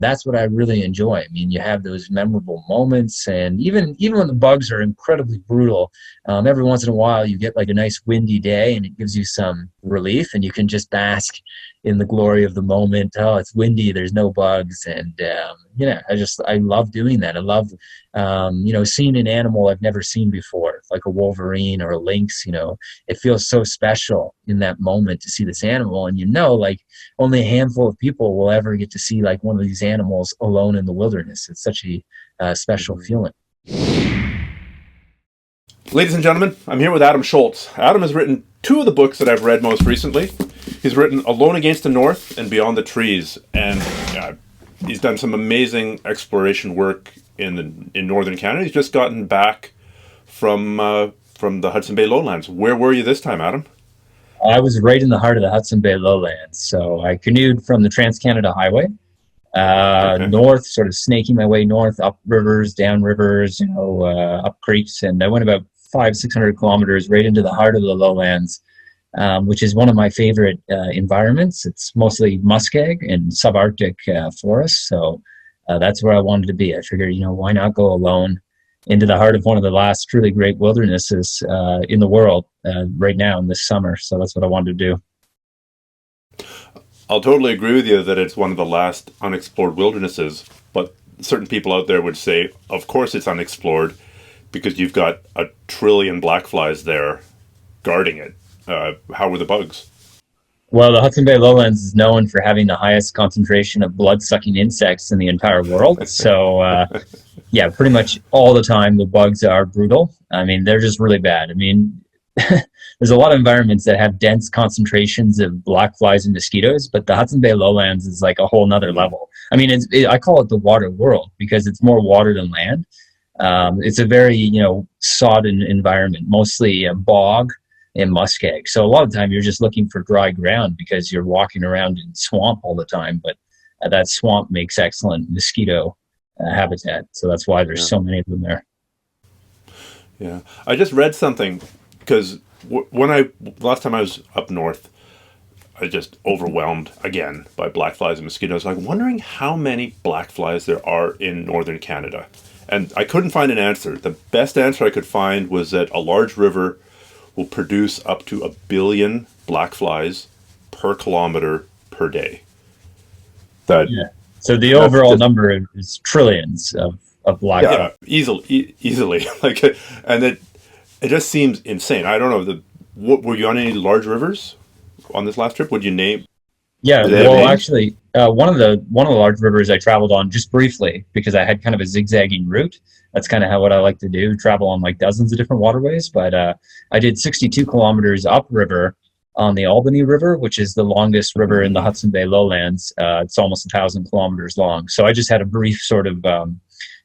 that's what I really enjoy. I mean, you have those memorable moments, and even when the bugs are incredibly brutal, every once in a while you get like a nice windy day, and it gives you some relief, and you can just bask in the glory of the moment. Oh, it's windy, there's no bugs, and I love doing that. I love seeing an animal I've never seen before, like a wolverine or a lynx. It feels so special in that moment to see this animal, and like only a handful of people will ever get to see like one of these animals alone in the wilderness. It's such a special feeling. Ladies and gentlemen, I'm here with Adam Shoalts. Adam has written two of the books that I've read most recently. He's written Alone Against the North and Beyond the Trees, and he's done some amazing exploration work in northern Canada. He's just gotten back from the Hudson Bay Lowlands. Where were you this time, Adam? I was right in the heart of the Hudson Bay Lowlands. So I canoed from the Trans-Canada Highway north, sort of snaking my way north, up rivers, down rivers, up creeks. And I went about 500-600 kilometers right into the heart of the lowlands, which is one of my favorite environments. It's mostly muskeg and subarctic forests. So that's where I wanted to be. I figured, why not go alone into the heart of one of the last truly great wildernesses in the world right now in this summer. So that's what I wanted to do. I'll totally agree with you that it's one of the last unexplored wildernesses, but certain people out there would say, of course it's unexplored because you've got 1 trillion blackflies there guarding it. How were the bugs? Well, the Hudson Bay Lowlands is known for having the highest concentration of blood-sucking insects in the entire world. So, pretty much all the time the bugs are brutal. I mean, they're just really bad. I mean, there's a lot of environments that have dense concentrations of black flies and mosquitoes, but the Hudson Bay Lowlands is like a whole nother level. I mean, I call it the water world because it's more water than land. It's a very, sodden environment, mostly a bog and muskeg. So a lot of the time you're just looking for dry ground because you're walking around in swamp all the time, but that swamp makes excellent mosquito habitat. So that's why there's so many of them there. Yeah. I just read something because last time I was up north, I was just overwhelmed again by black flies and mosquitoes. I'm wondering how many black flies there are in northern Canada. And I couldn't find an answer. The best answer I could find was that a large river will produce up to 1 billion black flies per kilometer per day. So the overall number is trillions of black flies. Easily. And it just seems insane. I don't know. Were you on any large rivers on this last trip? Would you name? Yeah, well, actually, one of the large rivers I traveled on just briefly because I had kind of a zigzagging route. That's kind of what I like to do, travel on like dozens of different waterways. But I did 62 kilometers upriver on the Albany River, which is the longest river in the Hudson Bay Lowlands. It's almost 1,000 kilometers long. So I just had a brief sort of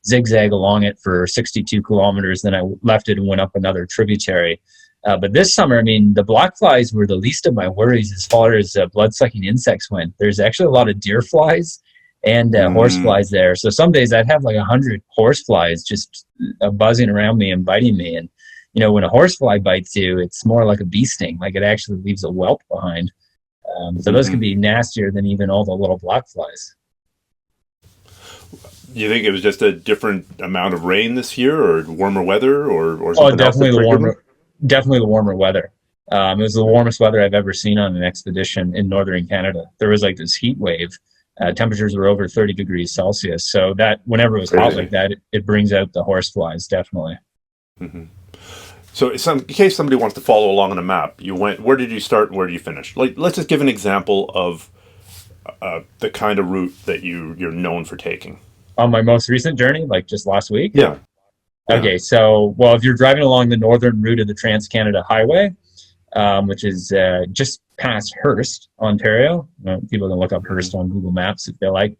zigzag along it for 62 kilometers. Then I left it and went up another tributary. But this summer, I mean, the black flies were the least of my worries as far as blood-sucking insects went. There's actually a lot of deer flies and horse flies there. So some days I'd have like 100 horse flies just buzzing around me and biting me. And, when a horse fly bites you, it's more like a bee sting. Like it actually leaves a welt behind. So those can be nastier than even all the little black flies. You think it was just a different amount of rain this year or warmer weather or Oh, something definitely else? Definitely the warmer weather. It was the warmest weather I've ever seen on an expedition in northern Canada. There was like this heat wave. Temperatures were over 30 degrees Celsius. So that whenever it was hot like that, it brings out the horse flies, definitely. Mm-hmm. So in case somebody wants to follow along on a map, where did you start and where did you finish? Like, let's just give an example of the kind of route that you're known for taking. On my most recent journey, like just last week? Yeah. Okay, so, if you're driving along the northern route of the Trans-Canada Highway, which is just past Hearst, Ontario. People can look up Hearst on Google Maps if they like.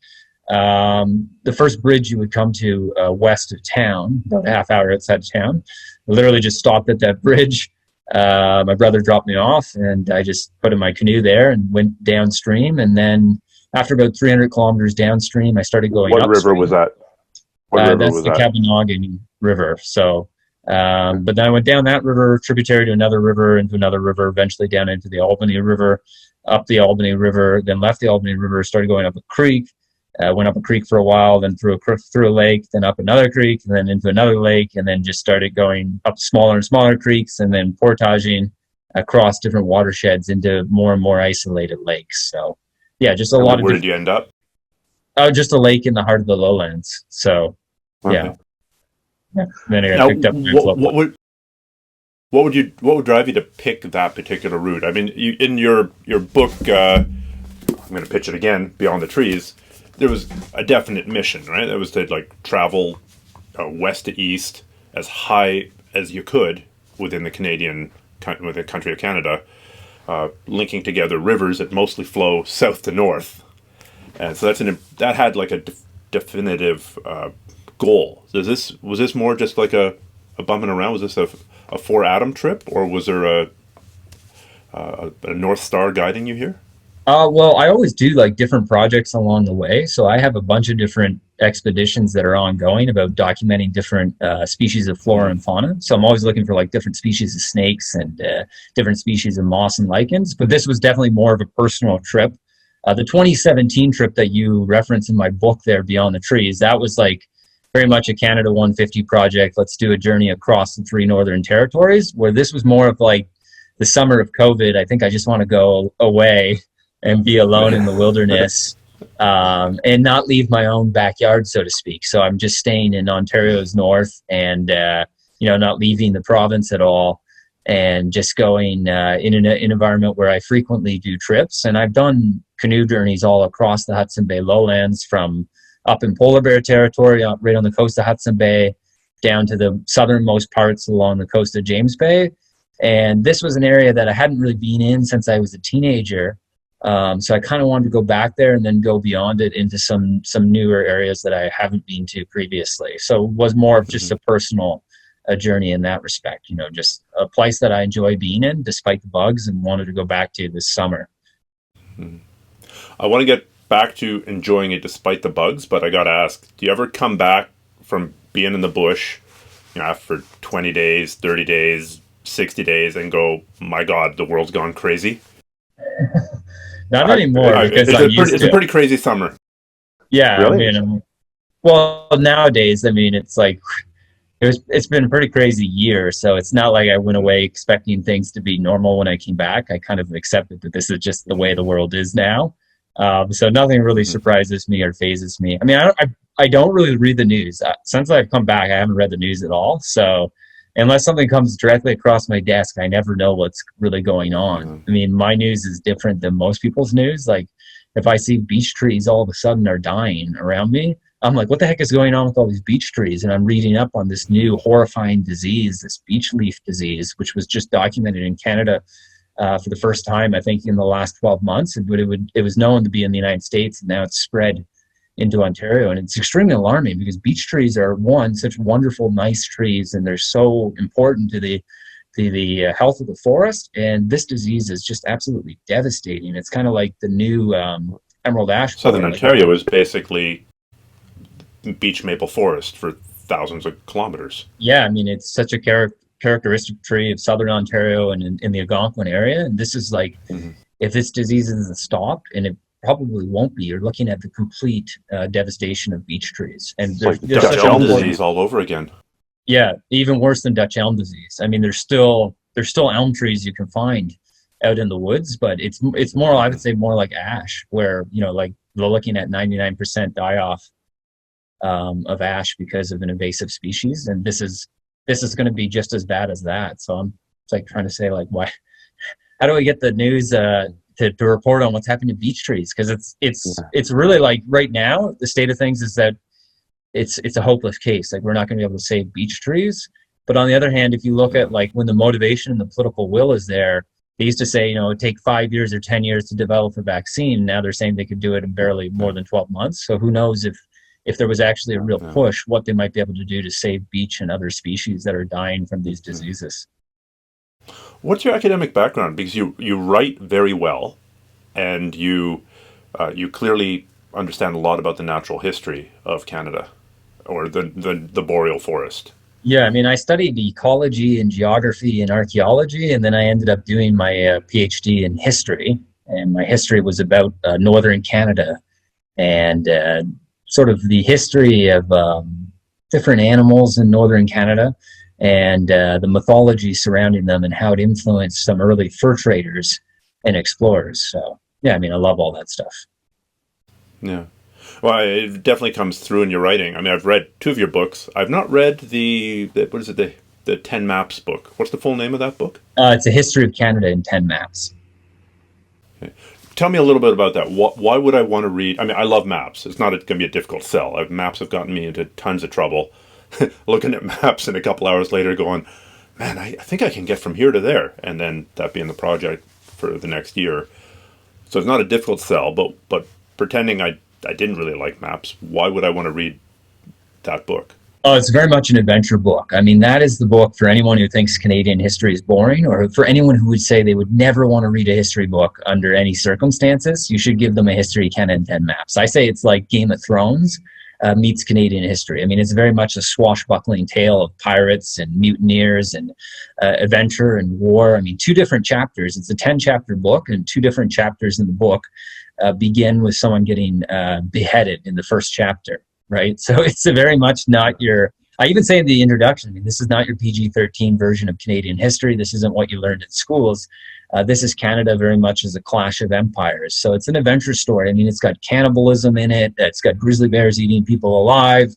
The first bridge you would come to west of town, about a half hour outside of town. I literally just stopped at that bridge. My brother dropped me off, and I just put in my canoe there and went downstream. And then after about 300 kilometers downstream, I started going upstream. What river was that? That's the Kabanaghan River. So, but then I went down that river, tributary to another river, into another river, eventually down into the Albany River, up the Albany River, then left the Albany River, started going up a creek, went up a creek for a while, then through a lake, then up another creek, and then into another lake, and then just started going up smaller and smaller creeks, and then portaging across different watersheds into more and more isolated lakes. So yeah, just a lot of. Where did you end up? Just a lake in the heart of the lowlands. So yeah. Then I got picked up. What would drive you to pick that particular route? I mean, in your book, I'm going to pitch it again, Beyond the Trees. There was a definite mission, right? That was to like travel west to east as high as you could within the country of Canada, linking together rivers that mostly flow south to north, and so that had like a definitive goal. Was this more just like a bumping around? Was this a 4-atom trip, or was there a North Star guiding you here? Well, I always do like different projects along the way. So I have a bunch of different expeditions that are ongoing about documenting different species of flora and fauna. So I'm always looking for like different species of snakes and different species of moss and lichens. But this was definitely more of a personal trip. The 2017 trip that you reference in my book there, Beyond the Trees, that was like very much a Canada 150 project. Let's do a journey across the 3 Northern Territories, where this was more of like the summer of COVID. I think I just want to go away and be alone in the wilderness, and not leave my own backyard, so to speak. So I'm just staying in Ontario's north, and not leaving the province at all, and just going in an environment where I frequently do trips. And I've done canoe journeys all across the Hudson Bay Lowlands, from up in polar bear territory, right on the coast of Hudson Bay, down to the southernmost parts along the coast of James Bay. And this was an area that I hadn't really been in since I was a teenager. So I kind of wanted to go back there and then go beyond it into some newer areas that I haven't been to previously. So it was more of just a personal journey in that respect, just a place that I enjoy being in despite the bugs, and wanted to go back to this summer. I want to get back to enjoying it despite the bugs, but I got to ask, do you ever come back from being in the bush, after 20 days, 30 days, 60 days and go, my God, the world's gone crazy? Not anymore, because it's a pretty crazy summer. Yeah, really? Well, nowadays, it's like it's been a pretty crazy year. So it's not like I went away expecting things to be normal when I came back. I kind of accepted that this is just the way the world is now. So nothing really surprises me or phases me. I don't really read the news. Since I've come back, I haven't read the news at all. So unless something comes directly across my desk, I never know what's really going on. My news is different than most people's news. Like, if I see beech trees all of a sudden are dying around me, I'm like, what the heck is going on with all these beech trees? And I'm reading up on this new horrifying disease, this beech leaf disease, which was just documented in Canada for the first time, I think, in the last 12 months. But it was known to be in the United States, and now it's spread into Ontario. And it's extremely alarming, because beech trees are, one, such wonderful, nice trees, and they're so important to the health of the forest. And this disease is just absolutely devastating. It's kind of like the new emerald ash. Southern Ontario is basically beech maple forest for thousands of kilometers. Yeah, it's such a characteristic tree of Southern Ontario and in the Algonquin area. And this is like, if this disease isn't stopped, and it probably won't be, you're looking at the complete devastation of beech trees. And there's Dutch elm disease all over again. Yeah, even worse than Dutch elm disease. There's still elm trees you can find out in the woods, but it's more, I would say, more like ash, where like they're looking at 99% die off of ash because of an invasive species. And this is going to be just as bad as that. So I'm like trying to say, like, why? How do we get the news to report on what's happening to beech trees? Because it's really, like, right now the state of things is that it's a hopeless case. Like, we're not going to be able to save beech trees. But on the other hand, if you look at, like, when the motivation and the political will is there, they used to say, it'd take 5 years or 10 years to develop a vaccine. Now they're saying they could do it in barely more than 12 months. So who knows if there was actually a real push, what they might be able to do to save beech and other species that are dying from these diseases. What's your academic background? Because you write very well, and you clearly understand a lot about the natural history of Canada, or the boreal forest. Yeah, I studied ecology and geography and archaeology, and then I ended up doing my PhD in history. And my history was about northern Canada. and sort of the history of different animals in northern Canada, and the mythology surrounding them and how it influenced some early fur traders and explorers. So yeah, I mean, I love all that stuff. Yeah. Well, it definitely comes through in your writing. I mean, I've read 2 of your books. I've not read the what is it, the 10 Maps book. What's the full name of that book? It's a history of Canada in 10 maps. Okay. Tell me a little bit about that. Why would I want to read? I mean, I love maps. It's not going to be a difficult sell. Maps have gotten me into tons of trouble. Looking at maps and a couple hours later going, man, I think I can get from here to there. And then that being the project for the next year. So it's not a difficult sell, but pretending I didn't really like maps, why would I want to read that book? Oh, it's very much an adventure book. I mean, that is the book for anyone who thinks Canadian history is boring, or for anyone who would say they would never want to read a history book under any circumstances. You should give them a history of Canada in 10 maps. I say it's like Game of Thrones meets Canadian history. I mean, it's very much a swashbuckling tale of pirates and mutineers and adventure and war. I mean, 2 different chapters. It's a 10-chapter book, and 2 different chapters in the book begin with someone getting beheaded in the first chapter. Right. So it's a very much not your, I even say in the introduction, I mean, this is not your PG-13 version of Canadian history. This isn't what you learned in schools. This is Canada very much as a clash of empires. So it's an adventure story. I mean, it's got cannibalism in it. It's got grizzly bears eating people alive.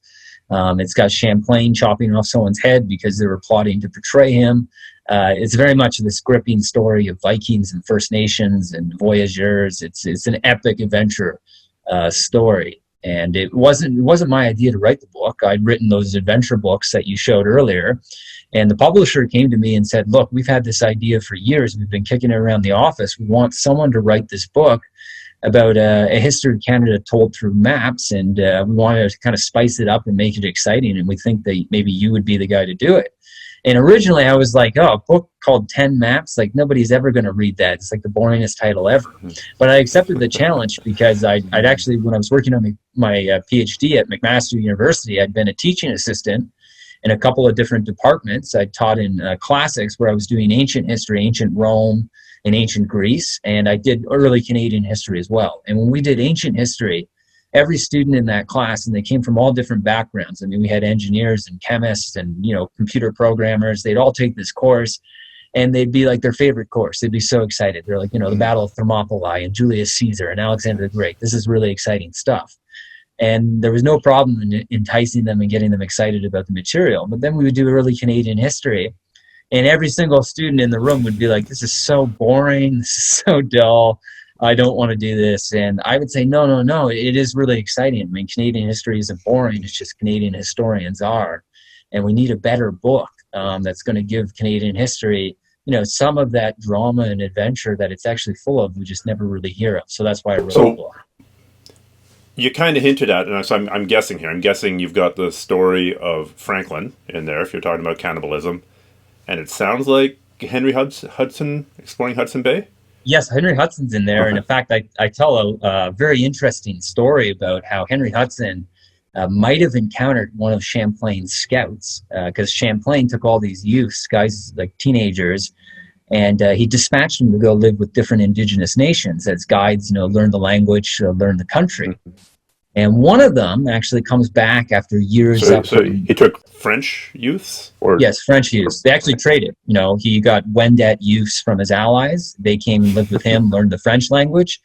It's got Champlain chopping off someone's head because they were plotting to portray him. It's very much this gripping story of Vikings and First Nations and voyageurs. It's an epic adventure story. And it wasn't my idea to write the book. I'd written those adventure books that you showed earlier. And the publisher came to me and said, look, we've had this idea for years. We've been kicking it around the office. We want someone to write this book about a history of Canada told through maps. And we wanted to kind of spice it up and make it exciting. And we think that maybe you would be the guy to do it. And originally I was like, oh, a book called 10 Maps, like nobody's ever going to read that. It's like the boringest title ever. But I accepted the challenge because I'd actually, when I was working on my PhD at McMaster University, I'd been a teaching assistant in a couple of different departments. I taught in classics where I was doing ancient history, ancient Rome and ancient Greece, and I did early Canadian history as well. And when we did ancient history, every student in that class, and they came from all different backgrounds. I mean, we had engineers and chemists and, computer programmers. They'd all take this course, and they'd be like their favorite course. They'd be so excited. They're like, the Battle of Thermopylae and Julius Caesar and Alexander the Great. This is really exciting stuff. And there was no problem in enticing them and getting them excited about the material. But then we would do early Canadian history, and every single student in the room would be like, this is so boring. This is so dull. I don't want to do this. And I would say, no, it is really exciting. I mean, Canadian history isn't boring. It's just Canadian historians are. And we need a better book that's going to give Canadian history, some of that drama and adventure that it's actually full of, we just never really hear of. So that's why I wrote the book. You kind of hinted at, and so I'm guessing here, you've got the story of Franklin in there, if you're talking about cannibalism. And it sounds like Henry Hudson exploring Hudson Bay? Yes, Henry Hudson's in there. Okay. And in fact, I tell a very interesting story about how Henry Hudson might have encountered one of Champlain's scouts, because Champlain took all these youths, guys like teenagers, and he dispatched them to go live with different indigenous nations as guides, learn the language, learn the country. And one of them actually comes back after years. So he took French youths? Yes, French youths. They actually traded. He got Wendat youths from his allies. They came and lived with him, learned the French language,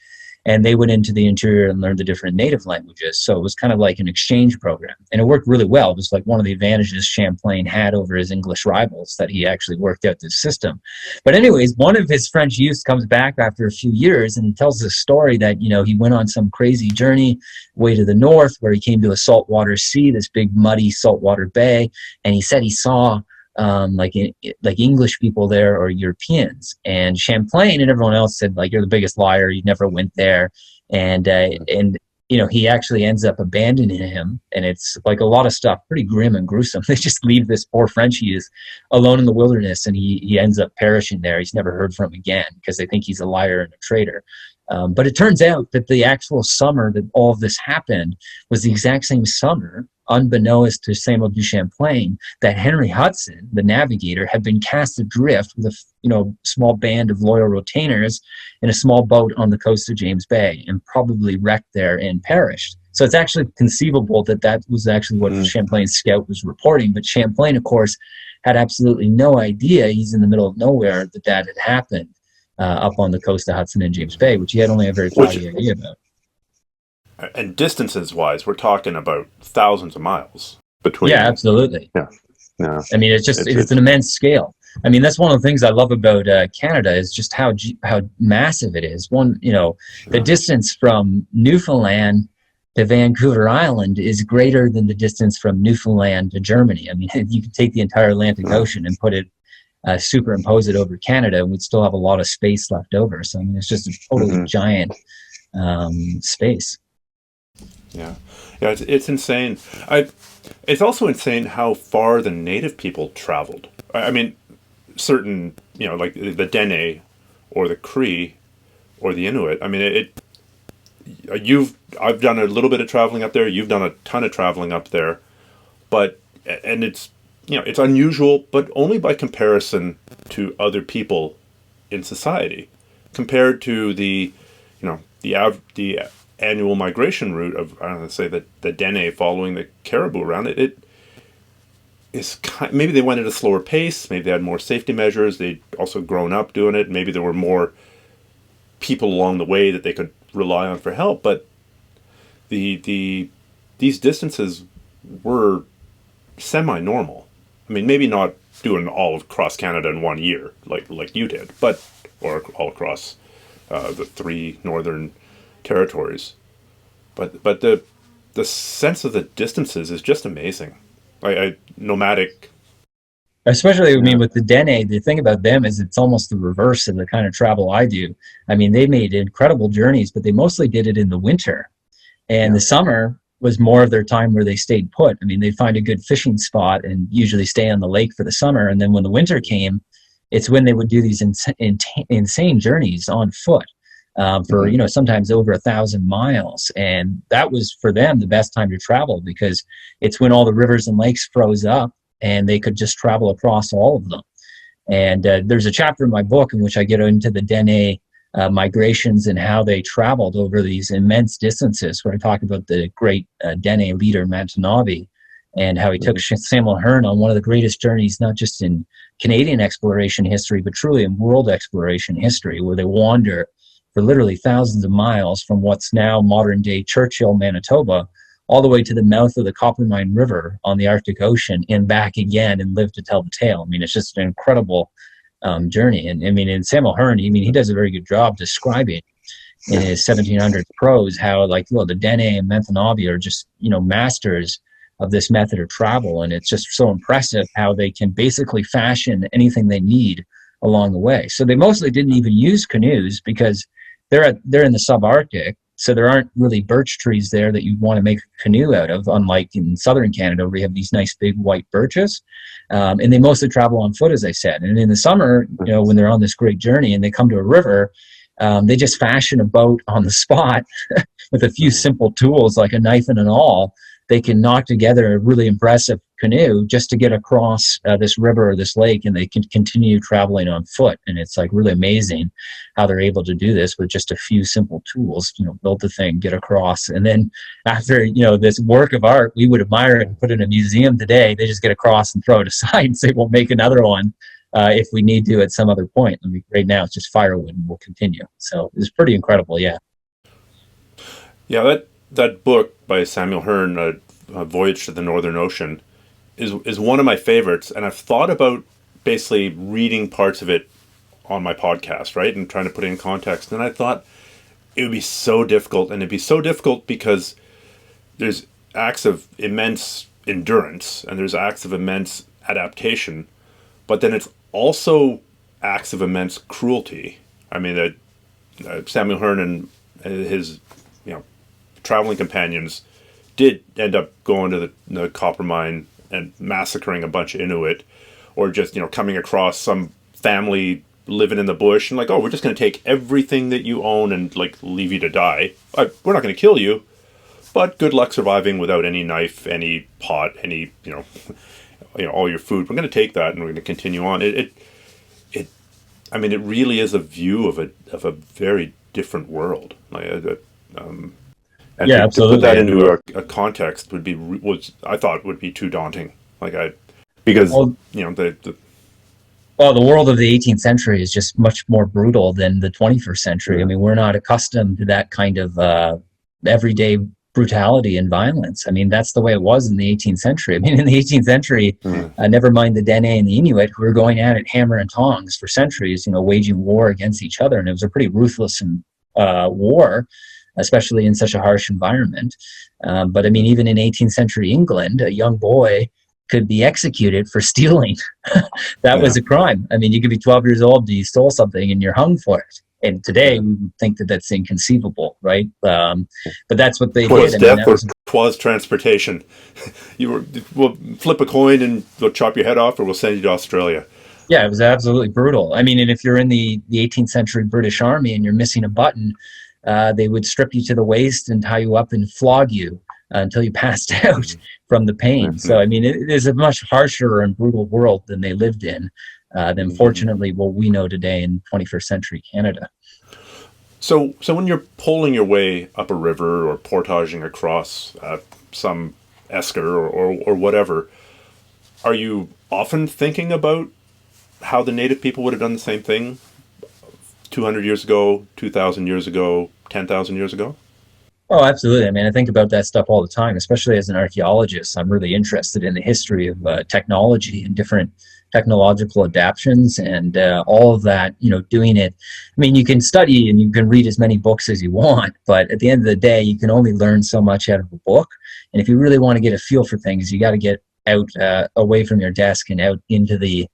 and they went into the interior and learned the different native languages. So it was kind of like an exchange program. And it worked really well. It was like one of the advantages Champlain had over his English rivals, that he actually worked out this system. But anyways, one of his French youths comes back after a few years, and he tells this story that, he went on some crazy journey way to the north where he came to a saltwater sea, this big muddy saltwater bay, and he said he saw like English people there or Europeans. And Champlain and everyone else said, like, you're the biggest liar. You never went there. And he actually ends up abandoning him. And it's like a lot of stuff, pretty grim and gruesome. They just leave this poor French youth alone in the wilderness, and he ends up perishing there. He's never heard from again because they think he's a liar and a traitor. But it turns out that the actual summer that all of this happened was the exact same summer unbeknownst to Samuel de Champlain, that Henry Hudson, the navigator, had been cast adrift with a small band of loyal retainers in a small boat on the coast of James Bay, and probably wrecked there and perished. So it's actually conceivable that that was actually what Champlain's scout was reporting. But Champlain, of course, had absolutely no idea, he's in the middle of nowhere, that that had happened up on the coast of Hudson and James Bay, which he had only a very foggy idea about. And distances wise, we're talking about thousands of miles between. Yeah, absolutely. Yeah. I mean, it's an immense scale. I mean, that's one of the things I love about Canada, is just how massive it is. The distance from Newfoundland to Vancouver Island is greater than the distance from Newfoundland to Germany. I mean, you could take the entire Atlantic Ocean and put it, superimpose it over Canada, and we'd still have a lot of space left over. So, I mean, it's just a totally giant space. Yeah, it's insane. It's also insane how far the native people traveled. I mean, certain, like the Dene or the Cree or the Inuit. I mean, I've done a little bit of traveling up there. You've done a ton of traveling up there, and it's it's unusual, but only by comparison to other people in society, compared to the annual migration route of, I don't know, say the Dene following the caribou around it. It is maybe they went at a slower pace. Maybe they had more safety measures. They'd also grown up doing it. Maybe there were more people along the way that they could rely on for help. But these distances were semi-normal. I mean, maybe not doing all across Canada in 1 year like you did, or all across the 3 northern territories, but the sense of the distances is just amazing. Nomadic, especially, I mean, with the Dene, the thing about them is it's almost the reverse of the kind of travel I do. I mean, they made incredible journeys, but they mostly did it in the winter, and the summer was more of their time where they stayed put. I mean, they'd find a good fishing spot and usually stay on the lake for the summer, and then when the winter came, it's when they would do these insane journeys on foot. For sometimes over 1,000 miles, and that was for them the best time to travel, because it's when all the rivers and lakes froze up and they could just travel across all of them. And there's a chapter in my book in which I get into the Dene migrations and how they traveled over these immense distances, where I talk about the great Dene leader Mantanabi, and how he took Samuel Hearne on one of the greatest journeys, not just in Canadian exploration history, but truly in world exploration history, where they wander for literally thousands of miles from what's now modern-day Churchill, Manitoba, all the way to the mouth of the Coppermine River on the Arctic Ocean and back again, and live to tell the tale. I mean, it's just an incredible journey. And I mean, in Samuel Hearne, he does a very good job describing in his 1700s prose how, the Dene and Mantanabi are just, masters of this method of travel. And it's just so impressive how they can basically fashion anything they need along the way. So they mostly didn't even use canoes, because they're in the subarctic, so there aren't really birch trees there that you want to make a canoe out of, unlike in southern Canada where you have these nice big white birches. And they mostly travel on foot, as I said. And in the summer, when they're on this great journey and they come to a river, they just fashion a boat on the spot with a few simple tools like a knife and an awl. They can knock together a really impressive canoe just to get across this river or this lake, and they can continue traveling on foot. And it's really amazing how they're able to do this with just a few simple tools. Build the thing, get across, and then after this work of art, we would admire it and put it in a museum today. They just get across and throw it aside and say, "We'll make another one if we need to at some other point." I mean, right now it's just firewood, and we'll continue. So it's pretty incredible, yeah. Yeah, that book by Samuel Hearne, Voyage to the Northern Ocean, is one of my favorites, and I've thought about basically reading parts of it on my podcast, right, and trying to put it in context. And I thought it would be so difficult, and it'd be so difficult because there's acts of immense endurance and there's acts of immense adaptation, but then it's also acts of immense cruelty. I mean, Samuel Hearne and his traveling companions did end up going to the Coppermine and massacring a bunch of Inuit, or just coming across some family living in the bush and we're just going to take everything that you own and leave you to die. We're not going to kill you, but good luck surviving without any knife, any pot, any all your food. We're going to take that and we're going to continue on. I mean, it really is a view of a very different world. And Yeah, to put absolutely. that into a context I thought would be too daunting. Because Well, the world of the 18th century is just much more brutal than the 21st century. I mean, we're not accustomed to that kind of everyday brutality and violence. I mean, that's the way it was in the 18th century. I mean, in the 18th century, never mind the Dene and the Inuit, who were going at it hammer and tongs for centuries, waging war against each other. And it was a pretty ruthless war, especially in such a harsh environment. But I mean, even in 18th century England, a young boy could be executed for stealing. That was a crime. I mean, you could be 12 years old, you stole something, and you're hung for it. And today we would think that that's inconceivable, right? But that's what they did. Death or twas transportation. We'll flip a coin and we'll chop your head off, or we'll send you to Australia. Yeah, it was absolutely brutal. I mean, and if you're in the 18th century British Army and you're missing a button, they would strip you to the waist and tie you up and flog you until you passed out from the pain. So, I mean, it is a much harsher and brutal world than they lived in than, fortunately, what we know today in 21st century Canada. So when you're poling your way up a river or portaging across some esker or whatever, are you often thinking about how the native people would have done the same thing 200 years ago, 2,000 years ago, 10,000 years ago? Oh, absolutely. I mean, I think about that stuff all the time, especially as an archaeologist. I'm really interested in the history of technology and different technological adaptations and all of that, doing it. I mean, you can study and you can read as many books as you want, but at the end of the day, you can only learn so much out of a book. And if you really want to get a feel for things, you got to get out away from your desk and out into the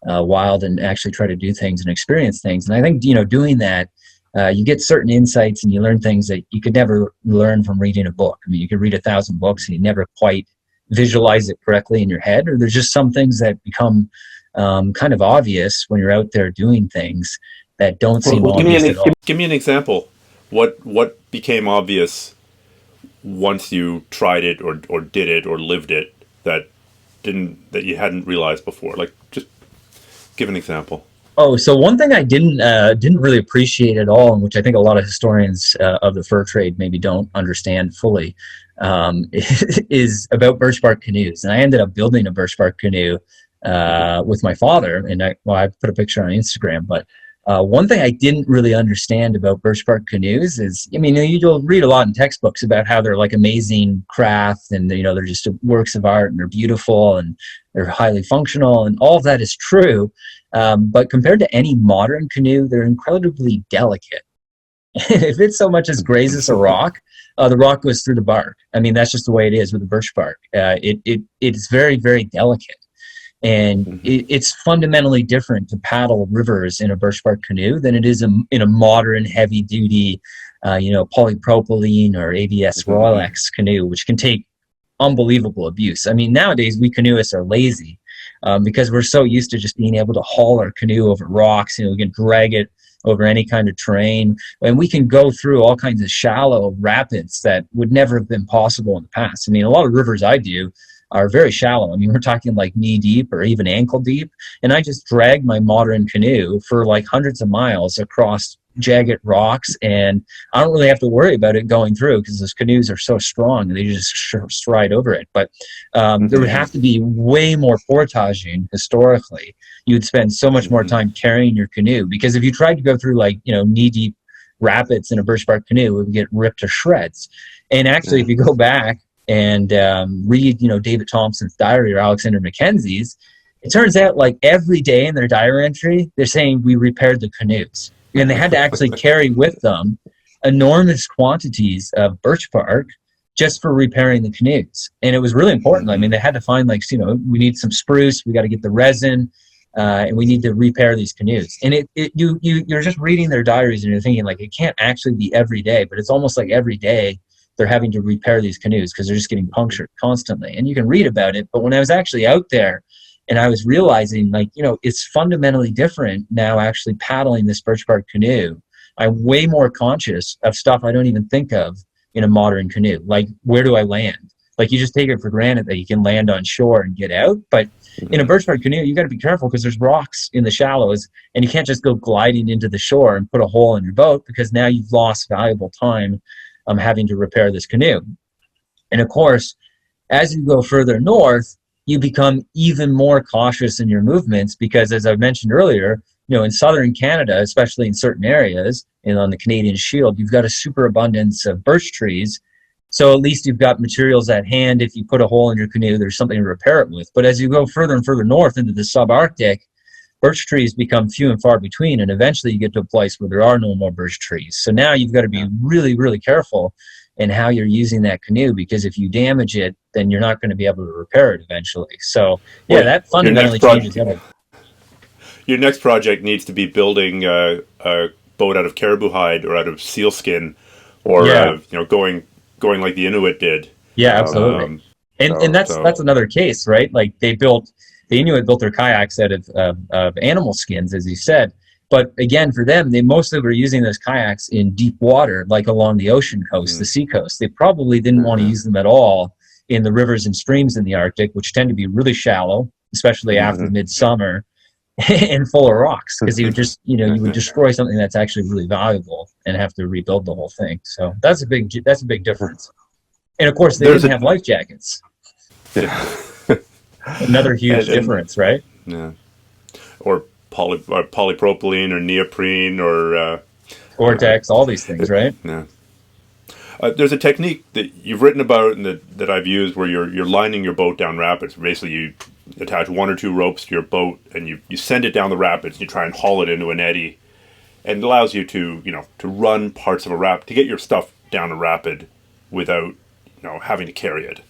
wild and actually try to do things and experience things. And I think, doing that, you get certain insights and you learn things that you could never learn from reading a book. I mean, you could read 1,000 books and you never quite visualize it correctly in your head, or there's just some things that become kind of obvious when you're out there doing things that don't seem obvious at all. Give me an example. What became obvious once you tried it or did it or lived it that you hadn't realized before? Like, just give an example. Oh, so one thing I didn't really appreciate at all, and which I think a lot of historians of the fur trade maybe don't understand fully, is about birchbark canoes. And I ended up building a birchbark canoe with my father, and I put a picture on Instagram. But one thing I didn't really understand about birchbark canoes is, I mean, you'll read a lot in textbooks about how they're like amazing craft, and they're just works of art, and they're beautiful, and they're highly functional, and all of that is true. But compared to any modern canoe, they're incredibly delicate. If it so much as grazes a rock, the rock goes through the bark. I mean, that's just the way it is with the birch bark. It's very, very delicate. And it's fundamentally different to paddle rivers in a birch bark canoe than it is in a modern heavy-duty, polypropylene or ABS Royalex canoe, which can take unbelievable abuse. I mean, nowadays we canoeists are lazy. Because we're so used to just being able to haul our canoe over rocks, we can drag it over any kind of terrain, and we can go through all kinds of shallow rapids that would never have been possible in the past. I mean, a lot of rivers I do are very shallow. I mean, we're talking like knee deep or even ankle deep, and I just drag my modern canoe for like hundreds of miles across jagged rocks, and I don't really have to worry about it going through because those canoes are so strong and they just stride over it. But there would have to be way more portaging historically. You'd spend so much more time carrying your canoe, because if you tried to go through like knee deep rapids in a birch bark canoe, it would get ripped to shreds. And actually, if you go back and read David Thompson's diary or Alexander Mackenzie's, it turns out like every day in their diary entry they're saying we repaired the canoes. And they had to actually carry with them enormous quantities of birch bark just for repairing the canoes. And it was really important. I mean, they had to find we need some spruce, we got to get the resin, and we need to repair these canoes. And you're just reading their diaries and you're thinking like, it can't actually be every day, but it's almost like every day they're having to repair these canoes because they're just getting punctured constantly. And you can read about it, but when I was actually out there, and I was realizing, it's fundamentally different now actually paddling this birch bark canoe. I'm way more conscious of stuff I don't even think of in a modern canoe. Like, where do I land? Like, you just take it for granted that you can land on shore and get out. But in a birchbark canoe, you got to be careful because there's rocks in the shallows, and you can't just go gliding into the shore and put a hole in your boat, because now you've lost valuable time having to repair this canoe. And of course, as you go further north, you become even more cautious in your movements because, as I mentioned earlier, in southern Canada, especially in certain areas and on the Canadian Shield, you've got a superabundance of birch trees. So at least you've got materials at hand. If you put a hole in your canoe, there's something to repair it with. But as you go further and further north into the subarctic, birch trees become few and far between, and eventually you get to a place where there are no more birch trees. So now you've got to be really, really careful in how you're using that canoe, because if you damage it, then you're not going to be able to repair it eventually. So yeah, well, that fundamentally changes everything. Your next project needs to be building a boat out of caribou hide or out of seal skin, or going like the Inuit did. Yeah, absolutely. And that's another case, right? Like the Inuit built their kayaks out of animal skins, as you said. But again, for them, they mostly were using those kayaks in deep water, like along the ocean coast, the sea coast. They probably didn't want to use them at all in the rivers and streams in the Arctic, which tend to be really shallow, especially after midsummer, and full of rocks, because you would just, you would destroy something that's actually really valuable and have to rebuild the whole thing. So that's a big difference. And of course, they didn't have life jackets. Yeah. Another huge difference, right? Yeah. Or polypropylene or neoprene or Gore-Tex, all these things, right? Yeah. There's a technique that you've written about and that I've used where you're lining your boat down rapids. Basically, you attach one or two ropes to your boat and you send it down the rapids. You try and haul it into an eddy, and it allows you to run parts of a rapid, to get your stuff down a rapid without having to carry it.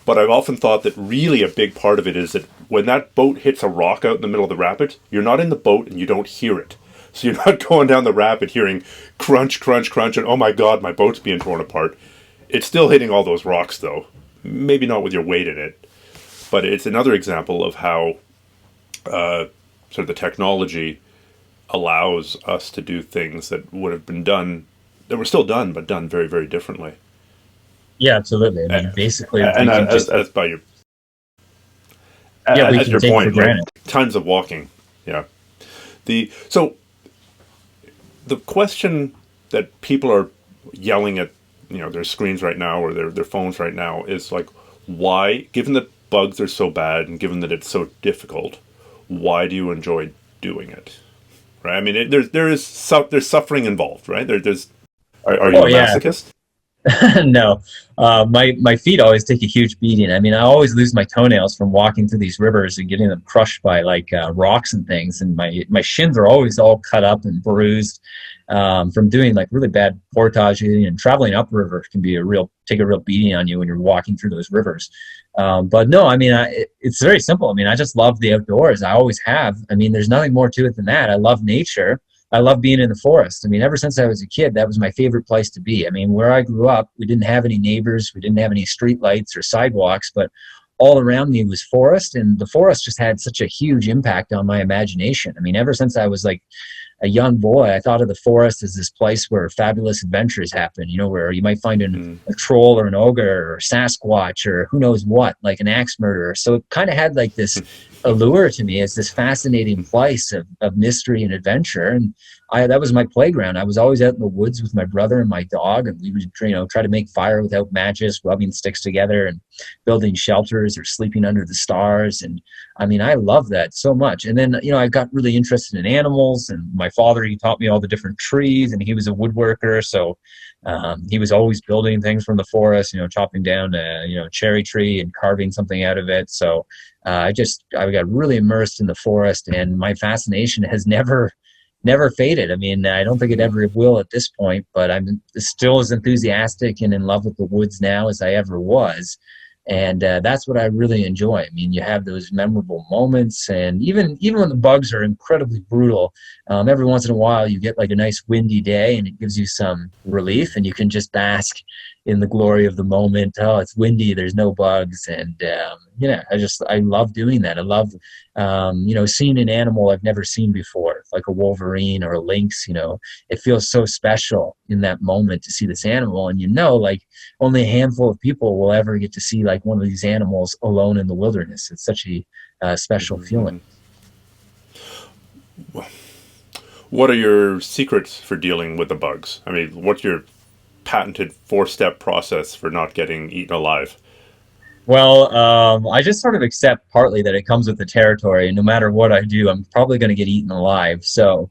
But I've often thought that really a big part of it is that when that boat hits a rock out in the middle of the rapids, you're not in the boat and you don't hear it. So you're not going down the rapid hearing crunch, crunch, crunch, and oh my God, my boat's being torn apart. It's still hitting all those rocks though. Maybe not with your weight in it. But it's another example of how sort of the technology allows us to do things that would have been done, that were still done, but done very, very differently. Yeah, absolutely. I mean, basically, and as by your we as can your take point, for granted. Tons of walking. Yeah. So the question that people are yelling at, their screens right now or their phones right now is like, why, given that bugs are so bad and given that it's so difficult, why do you enjoy doing it? Right? I mean, there's suffering involved, right? Are you a masochist? No, my feet always take a huge beating. I mean, I always lose my toenails from walking through these rivers and getting them crushed by rocks and things, and my shins are always all cut up and bruised from doing really bad portaging, and traveling upriver can be take a real beating on you when you're walking through those rivers. But no, I mean, it's very simple. I mean, I just love the outdoors. I always have. I mean, there's nothing more to it than that. I love nature. I love being in the forest. I mean, ever since I was a kid, that was my favorite place to be. I mean, where I grew up, we didn't have any neighbors. We didn't have any street lights or sidewalks, but all around me was forest, and the forest just had such a huge impact on my imagination. I mean, ever since I was a young boy, I thought of the forest as this place where fabulous adventures happen, where you might find a troll or an ogre or Sasquatch or who knows what, like an axe murderer. So it kind of had this allure to me as this fascinating place of mystery and adventure. And that was my playground. I was always out in the woods with my brother and my dog, and we would try to make fire without matches, rubbing sticks together and building shelters or sleeping under the stars. And I mean, I love that so much. And then I got really interested in animals, and my father, he taught me all the different trees, and he was a woodworker, so he was always building things from the forest, chopping down a cherry tree and carving something out of it. So I got really immersed in the forest, and my fascination has never faded. I mean, I don't think it ever will at this point, but I'm still as enthusiastic and in love with the woods now as I ever was. And that's what I really enjoy. I mean, you have those memorable moments, and even when the bugs are incredibly brutal, every once in a while you get a nice windy day, and it gives you some relief, and you can just bask in the glory of the moment. Oh, it's windy, there's no bugs, and I love doing that. I love seeing an animal I've never seen before. like a wolverine or a lynx, it feels so special in that moment to see this animal. And like only a handful of people will ever get to see like one of these animals alone in the wilderness. It's such a special feeling. What are your secrets for dealing with the bugs? I mean, what's your patented 4-step process for not getting eaten alive? Well, I just sort of accept partly that it comes with the territory, and no matter what I do, I'm probably going to get eaten alive. So,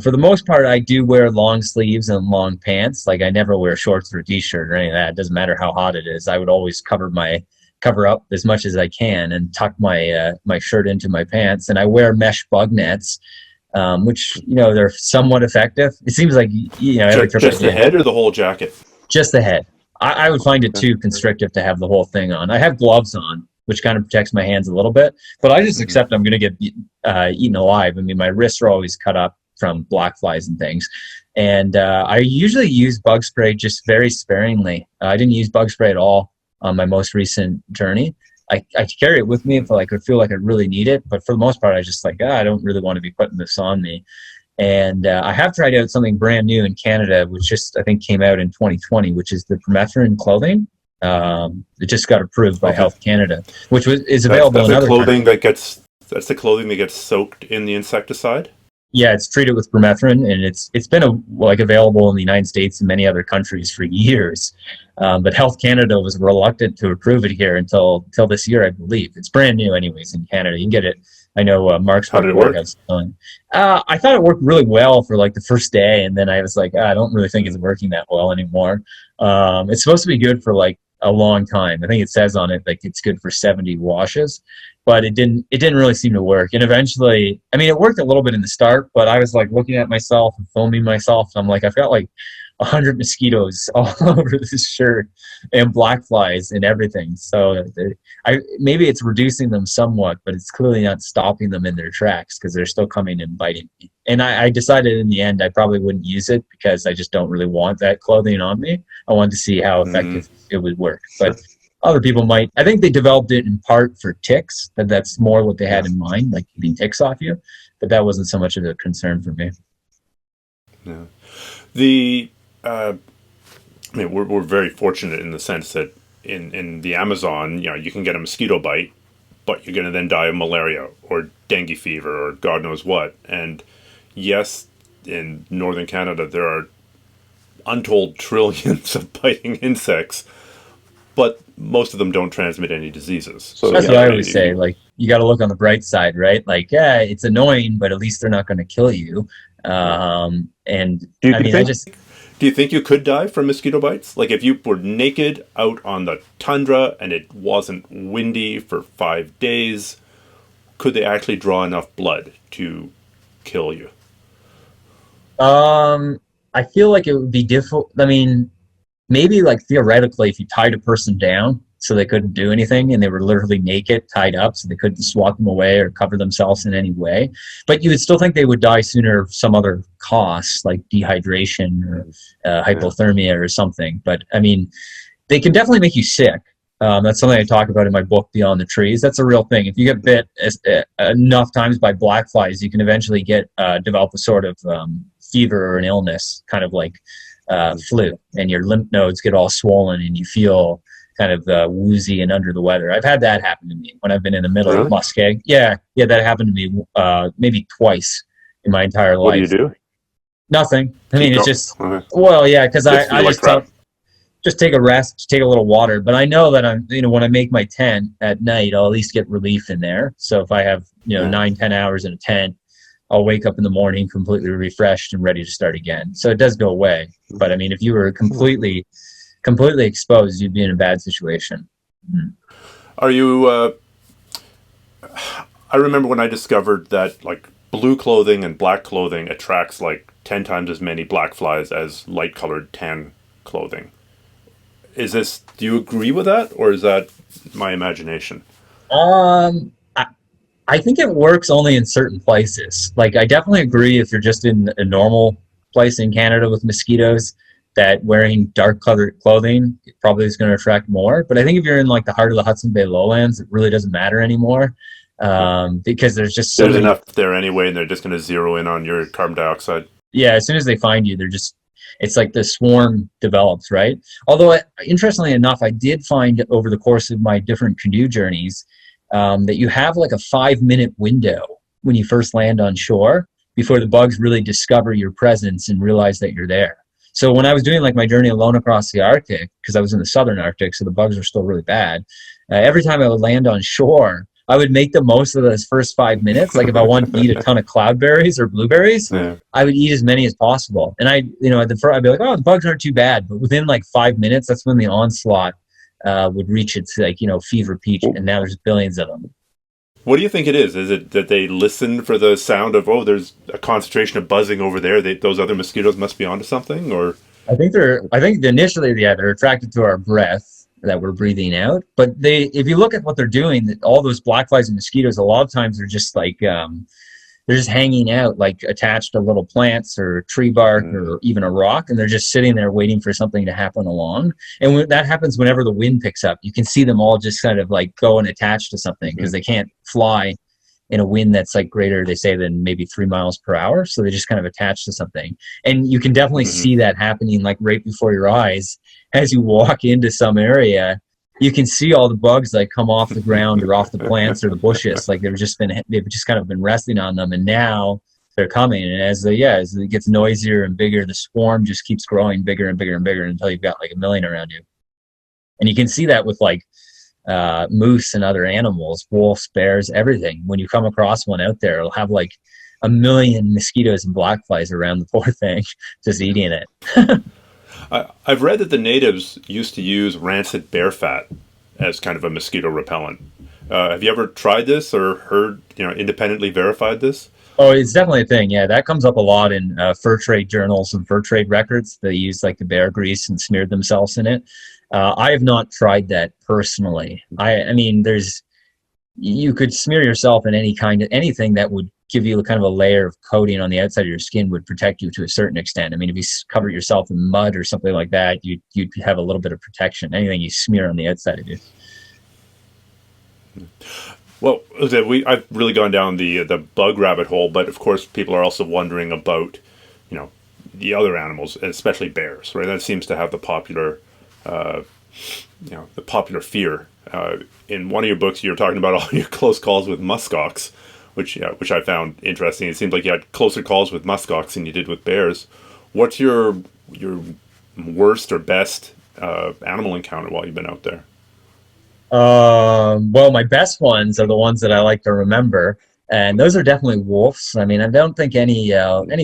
for the most part, I do wear long sleeves and long pants. Like I never wear shorts or a t-shirt or any of that. It doesn't matter how hot it is. I would always cover up as much as I can and tuck my shirt into my pants. And I wear mesh bug nets, which they're somewhat effective. It seems like every trip just the head or the whole jacket? Just the head. I would find it too constrictive to have the whole thing on. I have gloves on, which kind of protects my hands a little bit, but I just accept I'm going to get eaten alive. I mean, my wrists are always cut up from black flies and things. And I usually use bug spray just very sparingly. I didn't use bug spray at all on my most recent journey. I carry it with me if I could feel like I really need it, but for the most part, I just I don't really want to be putting this on me. And I have tried out something brand new in Canada, which I think came out in 2020, which is the permethrin clothing. It just got approved by Health Canada, which is available in other countries. That's the clothing that gets soaked in the insecticide? Yeah, it's treated with permethrin, and it's been available in the United States and many other countries for years. But Health Canada was reluctant to approve it here until this year, I believe. It's brand new anyways in Canada. You can get it. I know Mark's How did it work? I thought it worked really well for like the first day, and then I was like, I don't really think it's working that well anymore. It's supposed to be good for like a long time. I think it says on it like it's good for 70 washes, but it didn't really seem to work. And eventually, I mean, it worked a little bit in the start, but I was like looking at myself and filming myself, and I'm like, I've got like 100 mosquitoes all over this shirt and black flies and everything. So maybe it's reducing them somewhat, but it's clearly not stopping them in their tracks because they're still coming and biting me. And I decided in the end I probably wouldn't use it because I just don't really want that clothing on me. I wanted to see how effective it would work. But other people might. I think they developed it in part for ticks. That's more what they had in mind, like keeping ticks off you. But that wasn't so much of a concern for me. Yeah. I mean, we're very fortunate in the sense that in the Amazon, you can get a mosquito bite, but you're going to then die of malaria or dengue fever or God knows what. And yes, in northern Canada, there are untold trillions of biting insects, but most of them don't transmit any diseases. So that's what I always say. Like, you got to look on the bright side, right? Like, yeah, it's annoying, but at least they're not going to kill you. Do you think you could die from mosquito bites? Like if you were naked out on the tundra and it wasn't windy for 5 days, could they actually draw enough blood to kill you? I feel like it would be difficult. I mean, maybe like theoretically, if you tied a person down so they couldn't do anything and they were literally naked, tied up, so they couldn't swat them away or cover themselves in any way. But you would still think they would die sooner of some other cost, like dehydration or hypothermia or something. But I mean, they can definitely make you sick. That's something I talk about in my book, Beyond the Trees. That's a real thing. If you get bit enough times by black flies, you can eventually develop a sort of fever or an illness, kind of like flu, and your lymph nodes get all swollen and you feel kind of woozy and under the weather. I've had that happen to me when I've been in the middle of muskeg. Yeah, that happened to me maybe twice in my entire life. What do you do? Nothing. I mean, it's just, well, yeah, because I just take a rest, take a little water. But I know that when I make my tent at night, I'll at least get relief in there. So if I have, 9-10 hours in a tent, I'll wake up in the morning completely refreshed and ready to start again. So it does go away. But I mean, if you were completely exposed, you'd be in a bad situation. Are you I remember when I discovered that like blue clothing and black clothing attracts like 10 times as many black flies as light colored tan clothing. Do you agree with that, or is that my imagination? I think it works only in certain places. Like, I definitely agree if you're just in a normal place in Canada with mosquitoes, that wearing dark colored clothing probably is going to attract more. But I think if you're in like the heart of the Hudson Bay Lowlands, it really doesn't matter anymore. because there's just so There's many. enough there anyway, and they're just going to zero in on your carbon dioxide. Yeah, as soon as they find you, they're just, it's like the swarm develops, right? Although, interestingly enough, I did find over the course of my different canoe journeys that you have like a 5 minute window when you first land on shore before the bugs really discover your presence and realize that you're there. So when I was doing like my journey alone across the Arctic, because I was in the southern Arctic, so the bugs are still really bad, every time I would land on shore, I would make the most of those first 5 minutes. Like if I wanted to eat a ton of cloudberries or blueberries, Yeah. I would eat as many as possible. And I'd be like, oh, the bugs aren't too bad. But within like 5 minutes, that's when the onslaught would reach its like, fever peak. And now there's billions of them. What do you think it is? Is it that they listen for the sound of, oh, there's a concentration of buzzing over there, those other mosquitoes must be onto something? Or I think initially, yeah, they're attracted to our breath that we're breathing out. But if you look at what they're doing, all those black flies and mosquitoes, a lot of times they're just like, they're just hanging out, like attached to little plants or tree bark or even a rock, and they're just sitting there waiting for something to happen along. And when that happens, whenever the wind picks up, you can see them all just kind of like go and attach to something because they can't fly in a wind that's like greater, they say, than maybe 3 miles per hour. So they just kind of attach to something. And you can definitely see that happening like right before your eyes as you walk into some area. You can see all the bugs like come off the ground or off the plants or the bushes. Like they've just kind of been resting on them, and now they're coming. And as it gets noisier and bigger, the swarm just keeps growing bigger and bigger and bigger until you've got like 1 million around you. And you can see that with like moose and other animals, wolves, bears, everything. When you come across one out there, it'll have like 1 million mosquitoes and black flies around the poor thing, just eating it. I've read that the natives used to use rancid bear fat as kind of a mosquito repellent. Have you ever tried this or heard, independently verified this? Oh, it's definitely a thing. Yeah, that comes up a lot in fur trade journals and fur trade records. They use like the bear grease and smeared themselves in it. I have not tried that personally. I mean, you could smear yourself in anything that would give you kind of a layer of coating on the outside of your skin would protect you to a certain extent. I mean, if you cover yourself in mud or something like that, you'd have a little bit of protection. Anything you smear on the outside of you. Well, I've really gone down the bug rabbit hole, but of course people are also wondering about, the other animals, especially bears, right? That seems to have the popular, fear. In one of your books, you were talking about all your close calls with muskox, which I found interesting. It seemed like you had closer calls with muskox than you did with bears. What's your worst or best animal encounter while you've been out there? Well, my best ones are the ones that I like to remember, and those are definitely wolves. I mean, I don't think any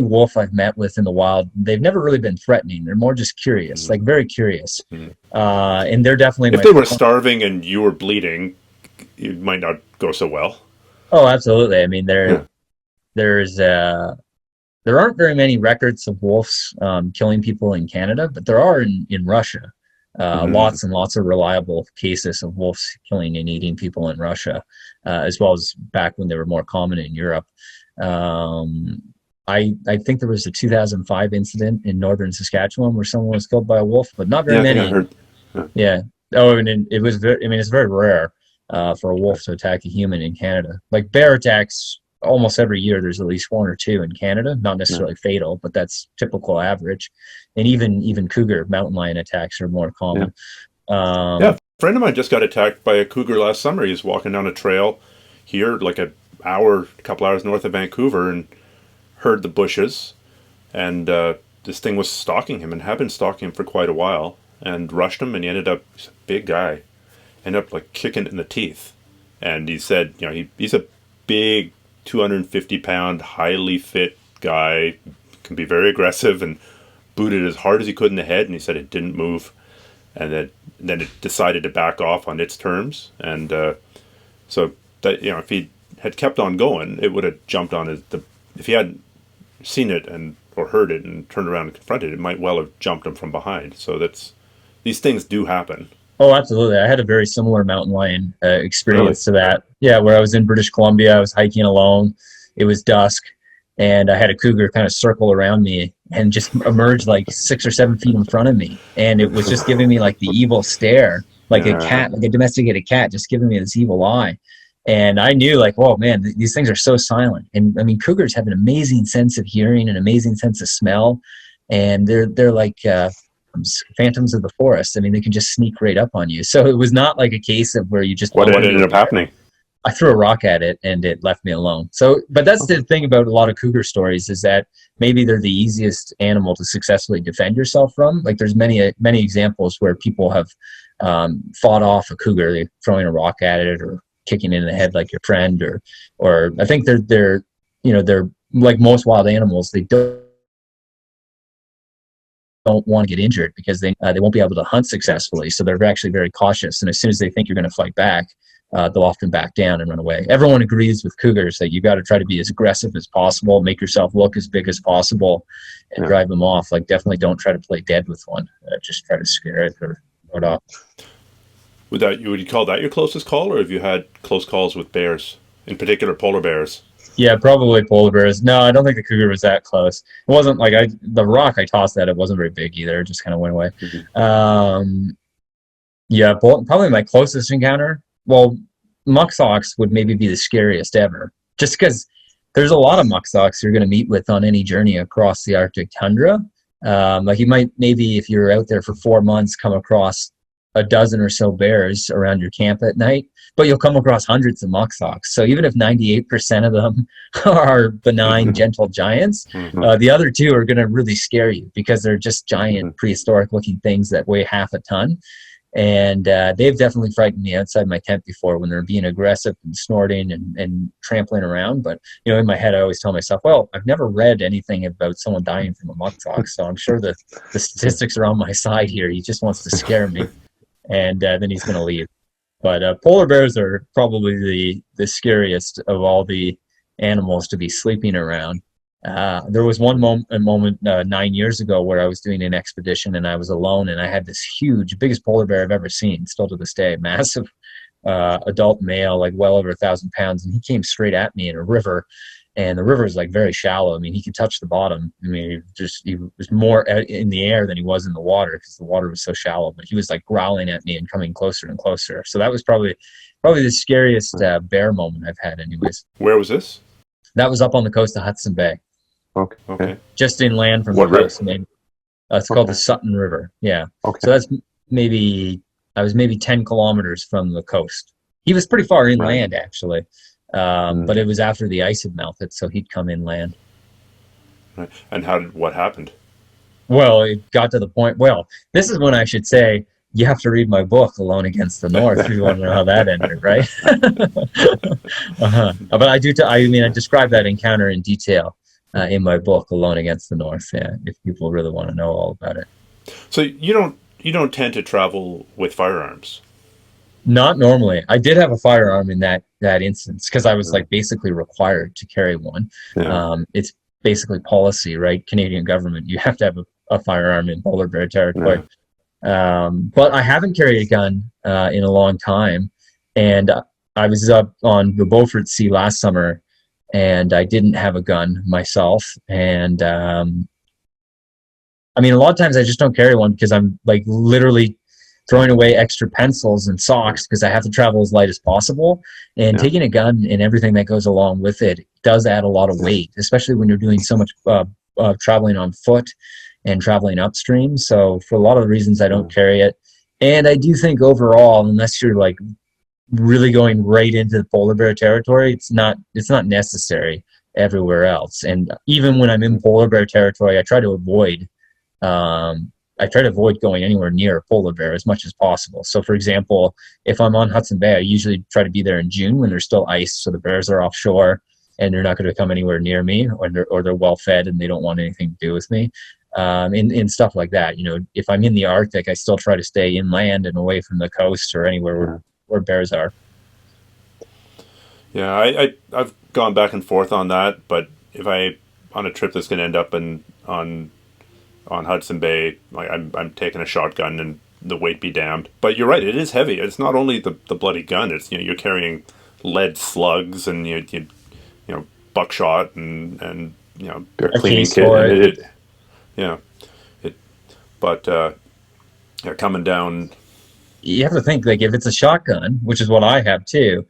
wolf I've met with in the wild, they've never really been threatening. They're more just curious, like very curious. And they're definitely. If they were starving and you were bleeding, it might not go so well. Oh, absolutely. I mean, there aren't very many records of wolves killing people in Canada, but there are in Russia. Lots and lots of reliable cases of wolves killing and eating people in Russia, as well as back when they were more common in Europe. I think there was a 2005 incident in northern Saskatchewan where someone was killed by a wolf, but not very many. I heard. Yeah. Oh, and it was it's very rare for a wolf to attack a human in Canada. Like bear attacks, almost every year there's at least one or two in Canada, not necessarily fatal, but that's typical average. And even cougar, mountain lion attacks are more common. A friend of mine just got attacked by a cougar last summer. He was walking down a trail here, like a couple hours north of Vancouver, and heard the bushes. And this thing was stalking him and had been stalking him for quite a while, and rushed him, and he ended up, he's a big guy, ended up like kicking it in the teeth. And he said, he's a big 250-pound, highly fit guy, can be very aggressive, and booted as hard as he could in the head, and he said it didn't move, and then it decided to back off on its terms, and so that if he had kept on going, it would have jumped on if he hadn't seen it or heard it and turned around and confronted it, it might well have jumped him from behind. So these things do happen. Oh, absolutely. I had a very similar mountain lion experience to that. Yeah, where I was in British Columbia, I was hiking alone. It was dusk, and I had a cougar kind of circle around me and just emerge like 6 or 7 feet in front of me. And it was just giving me like the evil stare, like a cat, like a domesticated cat, just giving me this evil eye. And I knew like, oh man, these things are so silent. And I mean, cougars have an amazing sense of hearing, an amazing sense of smell, and they're like phantoms of the forest. I mean, they can just sneak right up on you. So it was not like a case of where you just What know under ended a up bear. happening? I threw a rock at it and it left me alone. So, but that's the thing about a lot of cougar stories is that maybe they're the easiest animal to successfully defend yourself from. Like there's many examples where people have fought off a cougar, they throwing a rock at it or kicking it in the head like your friend, or I think they're they're like most wild animals. They don't want to get injured because they won't be able to hunt successfully. So they're actually very cautious. And as soon as they think you're going to fight back, they'll often back down and run away. Everyone agrees with cougars that you got to try to be as aggressive as possible, make yourself look as big as possible, and drive them off. Like definitely don't try to play dead with one. Just try to scare it or what off. Would you call that your closest call, or have you had close calls with bears, in particular polar bears? Yeah, probably polar bears. No, I don't think the cougar was that close. It wasn't like the rock I tossed at it wasn't very big either. It just kind of went away. Yeah, probably my closest encounter. Well, muxox would maybe be the scariest ever, just because there's a lot of muxox you're going to meet with on any journey across the Arctic tundra. Like you might maybe if you're out there for 4 months come across a dozen or so bears around your camp at night, but you'll come across hundreds of muxox. So even if 98% of them are benign, gentle giants, the other two are going to really scare you because they're just giant prehistoric-looking things that weigh half a ton. And they've definitely frightened me outside my tent before when they're being aggressive and snorting and trampling around. But, in my head, I always tell myself, well, I've never read anything about someone dying from a muxox, so I'm sure the statistics are on my side here. He just wants to scare me, and then he's going to leave. But polar bears are probably the scariest of all the animals to be sleeping around. There was one moment 9 years ago where I was doing an expedition and I was alone and I had this huge, biggest polar bear I've ever seen, still to this day, massive adult male, like well over 1,000 pounds. And he came straight at me in a river, and the river is like very shallow. I mean, he could touch the bottom. I mean, he was more in the air than he was in the water because the water was so shallow, but he was like growling at me and coming closer and closer. So that was probably the scariest bear moment I've had anyways. Where was this? That was up on the coast of Hudson Bay. Okay. Just inland from What the coast. river? It's called the Sutton River. Yeah. Okay. So that's I was maybe 10 kilometers from the coast. He was pretty far inland, actually. But it was after the ice had melted, so he'd come inland. Right. And what happened? Well, it got to the point. Well, this is when I should say you have to read my book, Alone Against the North, if you want to know how that ended, right? But I describe that encounter in detail in my book, Alone Against the North. Yeah, if people really want to know all about it. So you don't tend to travel with firearms? Not normally. I did have a firearm in that instance because I was like basically required to carry one. Yeah. It's basically policy, right? Canadian government, you have to have a firearm in polar bear territory. Yeah. But I haven't carried a gun in a long time, and I was up on the Beaufort Sea last summer, and I didn't have a gun myself. And I mean, a lot of times I just don't carry one because I'm like literally throwing away extra pencils and socks because I have to travel as light as possible. And taking a gun and everything that goes along with it does add a lot of weight, especially when you're doing so much traveling on foot and traveling upstream. So for a lot of the reasons, I don't carry it. And I do think overall, unless you're like really going right into the polar bear territory, it's not necessary everywhere else. And even when I'm in polar bear territory, I try to avoid going anywhere near a polar bear as much as possible. So for example, if I'm on Hudson Bay, I usually try to be there in June when there's still ice, so the bears are offshore and they're not going to come anywhere near me, or they're well fed and they don't want anything to do with me. And stuff like that. If I'm in the Arctic, I still try to stay inland and away from the coast or anywhere where bears are. Yeah, I've gone back and forth on that, but if I on a trip that's going to end up on Hudson Bay, like I'm taking a shotgun and the weight be damned. But you're right, it is heavy. It's not only the bloody gun. It's you're carrying lead slugs and you buckshot and a cleaning kit. Coming down. You have to think, like, if it's a shotgun, which is what I have too,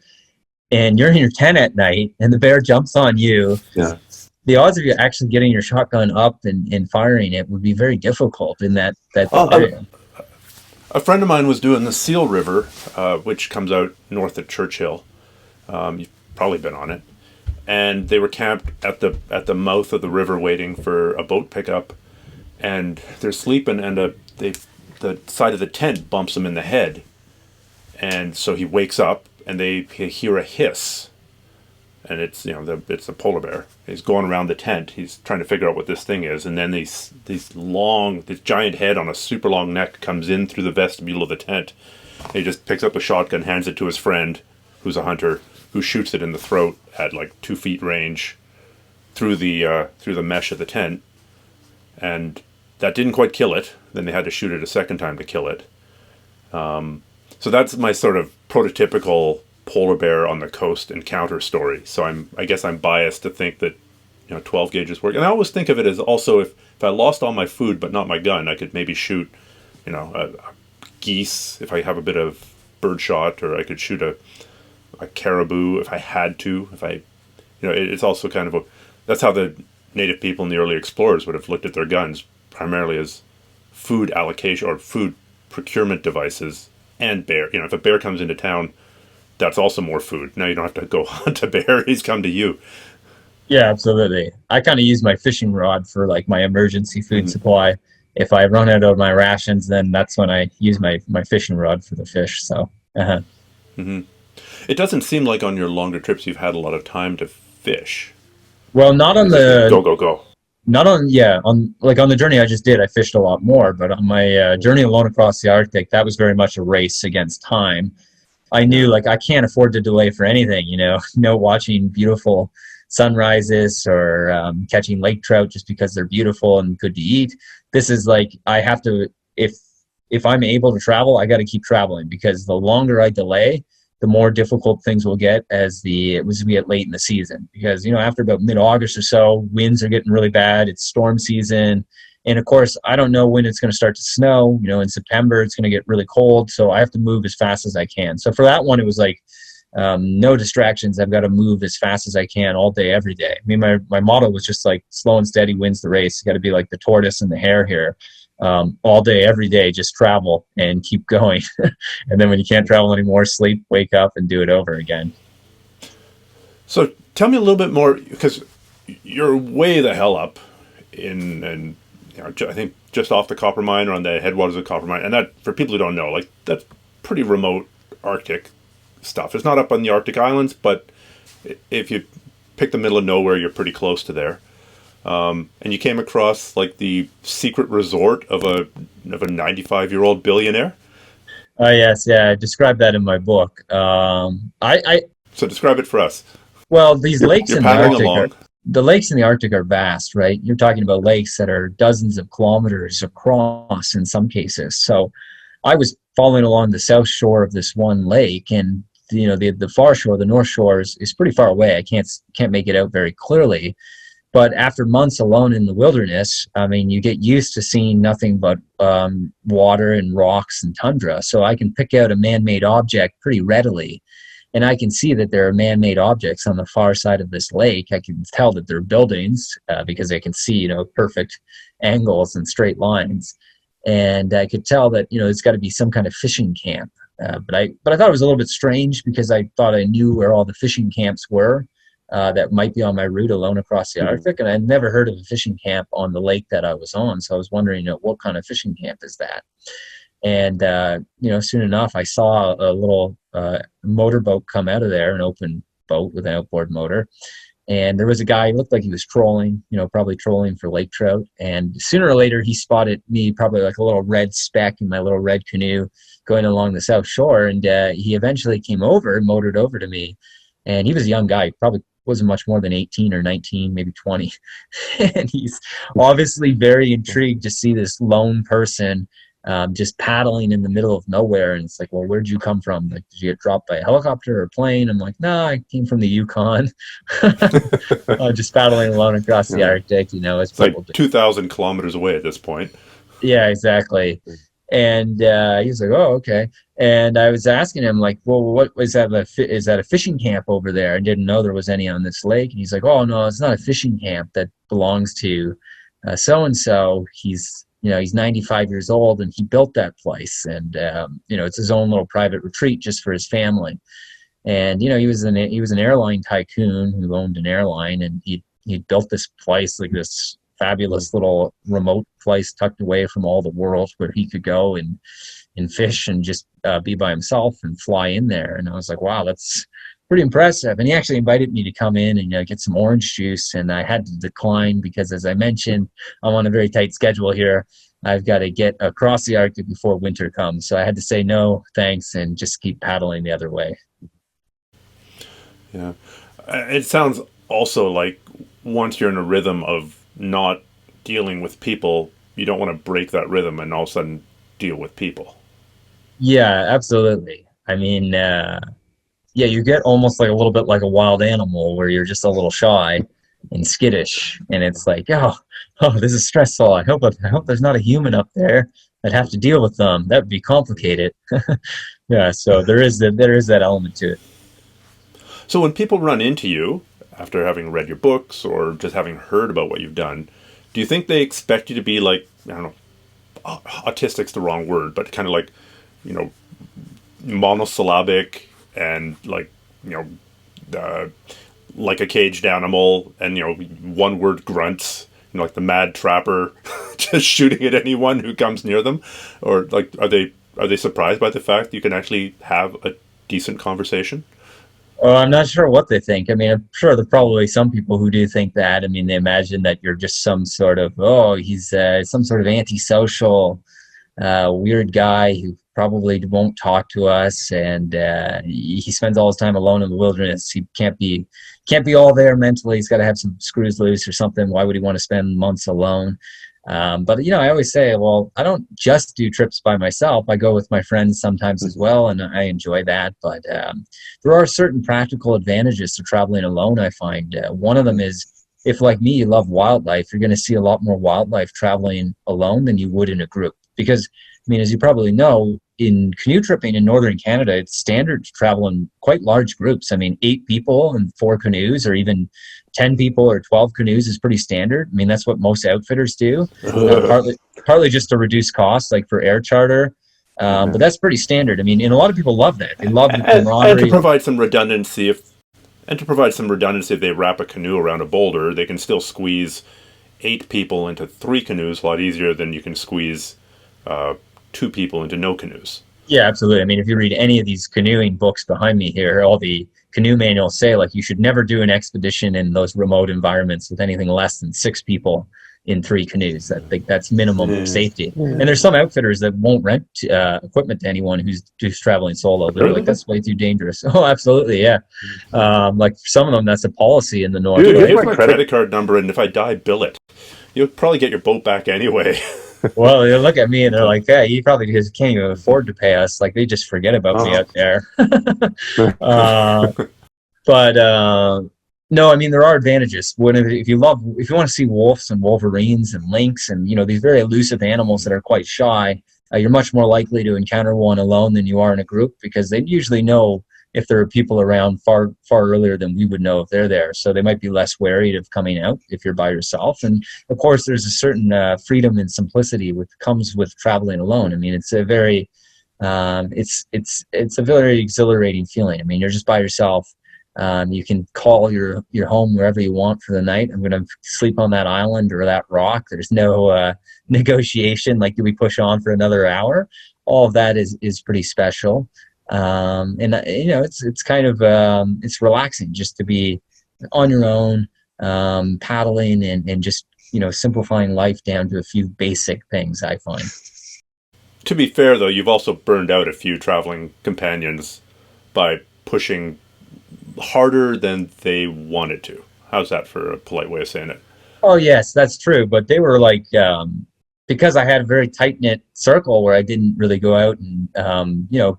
and you're in your tent at night and the bear jumps on you, Yeah. the odds of you actually getting your shotgun up and firing it would be very difficult in that Oh, area. a friend of mine was doing the Seal River, which comes out north of Churchill. You've probably been on it. And they were camped at the mouth of the river waiting for a boat pickup. And they're sleeping, and the side of the tent bumps him in the head. And so he wakes up, and they hear a hiss. And it's it's a polar bear. He's going around the tent. He's trying to figure out what this thing is, and then this giant head on a super long neck comes in through the vestibule of the tent. And he just picks up a shotgun, hands it to his friend, who's a hunter, who shoots it in the throat at like 2 feet range through the mesh of the tent, and that didn't quite kill it. Then they had to shoot it a second time to kill it. So that's my sort of prototypical polar bear on the coast encounter story. So I guess I'm biased to think that 12 gauges work. And I always think of it as also if I lost all my food but not my gun, I could maybe shoot a geese if I have a bit of bird shot, or I could shoot a caribou if I had to. It's also kind of that's how the native people and the early explorers would have looked at their guns, primarily as food allocation or food procurement devices. And bear, if a bear comes into town, that's also more food. Now you don't have to go hunt a bear; he's come to you. Yeah, absolutely. I kind of use my fishing rod for like my emergency food Mm-hmm. supply. If I run out of my rations, then that's when I use my fishing rod for the fish. So, Mm-hmm. It doesn't seem like on your longer trips you've had a lot of time to fish. well, not on It's just the go go go. not on yeah on the journey I just did. I fished a lot more, but on my journey alone across the Arctic, that was very much a race against time. I knew like I can't afford to delay for anything, no watching beautiful sunrises or catching lake trout just because they're beautiful and good to eat. This is like I have to if I'm able to travel, I got to keep traveling, because the longer I delay, the more difficult things will get as we get late in the season. Because after about mid-August or so, winds are getting really bad. It's storm season. And of course, I don't know when it's going to start to snow. In September, it's going to get really cold. So I have to move as fast as I can. So for that one, it was like no distractions. I've got to move as fast as I can all day, every day. I mean, my motto was just like slow and steady wins the race. You got to be like the tortoise and the hare here. All day, every day, just travel and keep going. And then when you can't travel anymore, sleep, wake up, and do it over again. So tell me a little bit more, because you're way the hell up in I think just off the Copper Mine, or on the headwaters of the Copper Mine, and that, for people who don't know, like that's pretty remote Arctic stuff. It's not up on the Arctic islands, but if you pick the middle of nowhere, you're pretty close to there. And you came across like the secret resort of a 95-year-old billionaire. Oh yes, yeah. I described that in my book. So describe it for us. Well, these lakes You're in the paddling Arctic along. the lakes in the Arctic are vast, right? You're talking about lakes that are dozens of kilometers across in some cases. So I was following along the south shore of this one lake, and the far shore, the north shore, is pretty far away. I can't make it out very clearly. But after months alone in the wilderness, I mean, you get used to seeing nothing but water and rocks and tundra. So I can pick out a man-made object pretty readily. And I can see that there are man-made objects on the far side of this lake. I can tell that they're buildings because I can see, perfect angles and straight lines. And I could tell that, it's got to be some kind of fishing camp. But I thought it was a little bit strange, because I thought I knew where all the fishing camps were that might be on my route alone across the Arctic. And I'd never heard of a fishing camp on the lake that I was on. So I was wondering, what kind of fishing camp is that? And, soon enough, I saw a little motorboat come out of there, an open boat with an outboard motor. And there was a guy, looked like he was trolling, probably trolling for lake trout. And sooner or later, he spotted me, probably like a little red speck in my little red canoe going along the south shore. And he eventually came over, motored over to me. And he was a young guy, probably wasn't much more than 18 or 19, maybe 20. And he's obviously very intrigued to see this lone person just paddling in the middle of nowhere. And it's like, well, where'd you come from? Like, did you get dropped by a helicopter or a plane? I'm like, no, I came from the Yukon. Just paddling alone across the Arctic, as It's like people do. 2,000 kilometers away at this point. Yeah, exactly. And he was like, "Oh, okay." And I was asking him, like, "Well, what was that? Is that a fishing camp over there?" I didn't know there was any on this lake. And he's like, "Oh, no, it's not a fishing camp. That belongs to so and so. He's 95 years old, and he built that place, and it's his own little private retreat just for his family." And he was an airline tycoon who owned an airline, and he built this place, like this fabulous little remote place tucked away from all the world, where he could go and fish and just be by himself and fly in there. And I was like, wow, that's pretty impressive. And he actually invited me to come in and get some orange juice, and I had to decline because, as I mentioned, I'm on a very tight schedule here. I've got to get across the Arctic before winter comes, so I had to say no thanks and just keep paddling the other way. Yeah. It sounds also like once you're in a rhythm of not dealing with people, you don't want to break that rhythm and all of a sudden deal with people. Yeah, absolutely. I mean, yeah, you get almost like a little bit like a wild animal where you're just a little shy and skittish, and it's like, oh, this is stressful. I hope there's not a human up there. I'd have to deal with them. That would be complicated. Yeah, so there is that element to it. So when people run into you after having read your books or just having heard about what you've done, do you think they expect you to be like, I don't know, autistic's the wrong word, but kind of like, you know, monosyllabic and like, you know, like a caged animal and, one word grunts, like the mad trapper just shooting at anyone who comes near them? Or like, are they surprised by the fact that you can actually have a decent conversation? Well, I'm not sure what they think. I mean, I'm sure there are probably some people who do think that. I mean, they imagine that you're just some sort of, oh, he's some sort of antisocial, weird guy who probably won't talk to us, and he spends all his time alone in the wilderness. He can't be all there mentally. He's got to have some screws loose or something. Why would he want to spend months alone? But I always say, well, I don't just do trips by myself. I go with my friends sometimes as well, and I enjoy that. But there are certain practical advantages to traveling alone, I find. One of them is, if like me, you love wildlife, you're going to see a lot more wildlife traveling alone than you would in a group. Because, I mean, as you probably know, in canoe tripping in northern Canada, it's standard to travel in quite large groups. I mean, 8 people and 4 canoes, or even 10 people or 12 canoes is pretty standard. I mean, that's what most outfitters do, partly just to reduce costs, like for air charter. But that's pretty standard. I mean, and a lot of people love that. They love the And to camaraderie. provide some redundancy, if they wrap a canoe around a boulder, they can still squeeze 8 people into 3 canoes a lot easier than you can squeeze 2 people into no canoes. Yeah, absolutely. I mean, if you read any of these canoeing books behind me here, all the canoe manuals say, like, you should never do an expedition in those remote environments with anything less than 6 people in 3 canoes. I think that's minimum safety. And there's some outfitters that won't rent equipment to anyone who's traveling solo. They're like, that's way too dangerous. Oh, absolutely, yeah. Like for some of them, that's a policy in the north. Dude, Right? here's my credit card number, and if I die, bill it. You'll probably get your boat back anyway. Well, they look at me and they're like, "Yeah, you probably just can't even afford to pay us." Like they just forget about me out there. uh, but no, I mean there are advantages. If you want to see wolves and wolverines and lynx and these very elusive animals that are quite shy, you're much more likely to encounter one alone than you are in a group, because they usually know if there are people around far earlier than we would know if they're there. So they might be less wary of coming out if you're by yourself. And of course, there's a certain freedom and simplicity which comes with traveling alone. I mean, it's a very it's a very exhilarating feeling. I mean, you're just by yourself. You can call your home wherever you want for the night. I'm going to sleep on that island or that rock. There's no negotiation, like, do we push on for another hour? All of that is pretty special. And it's kind of it's relaxing just to be on your own, paddling and just simplifying life down to a few basic things, I find. To be fair, though, you've also burned out a few traveling companions by pushing harder than they wanted to. How's that for a polite way of saying it? Oh yes, that's true, but they were like because I had a very tight-knit circle where I didn't really go out and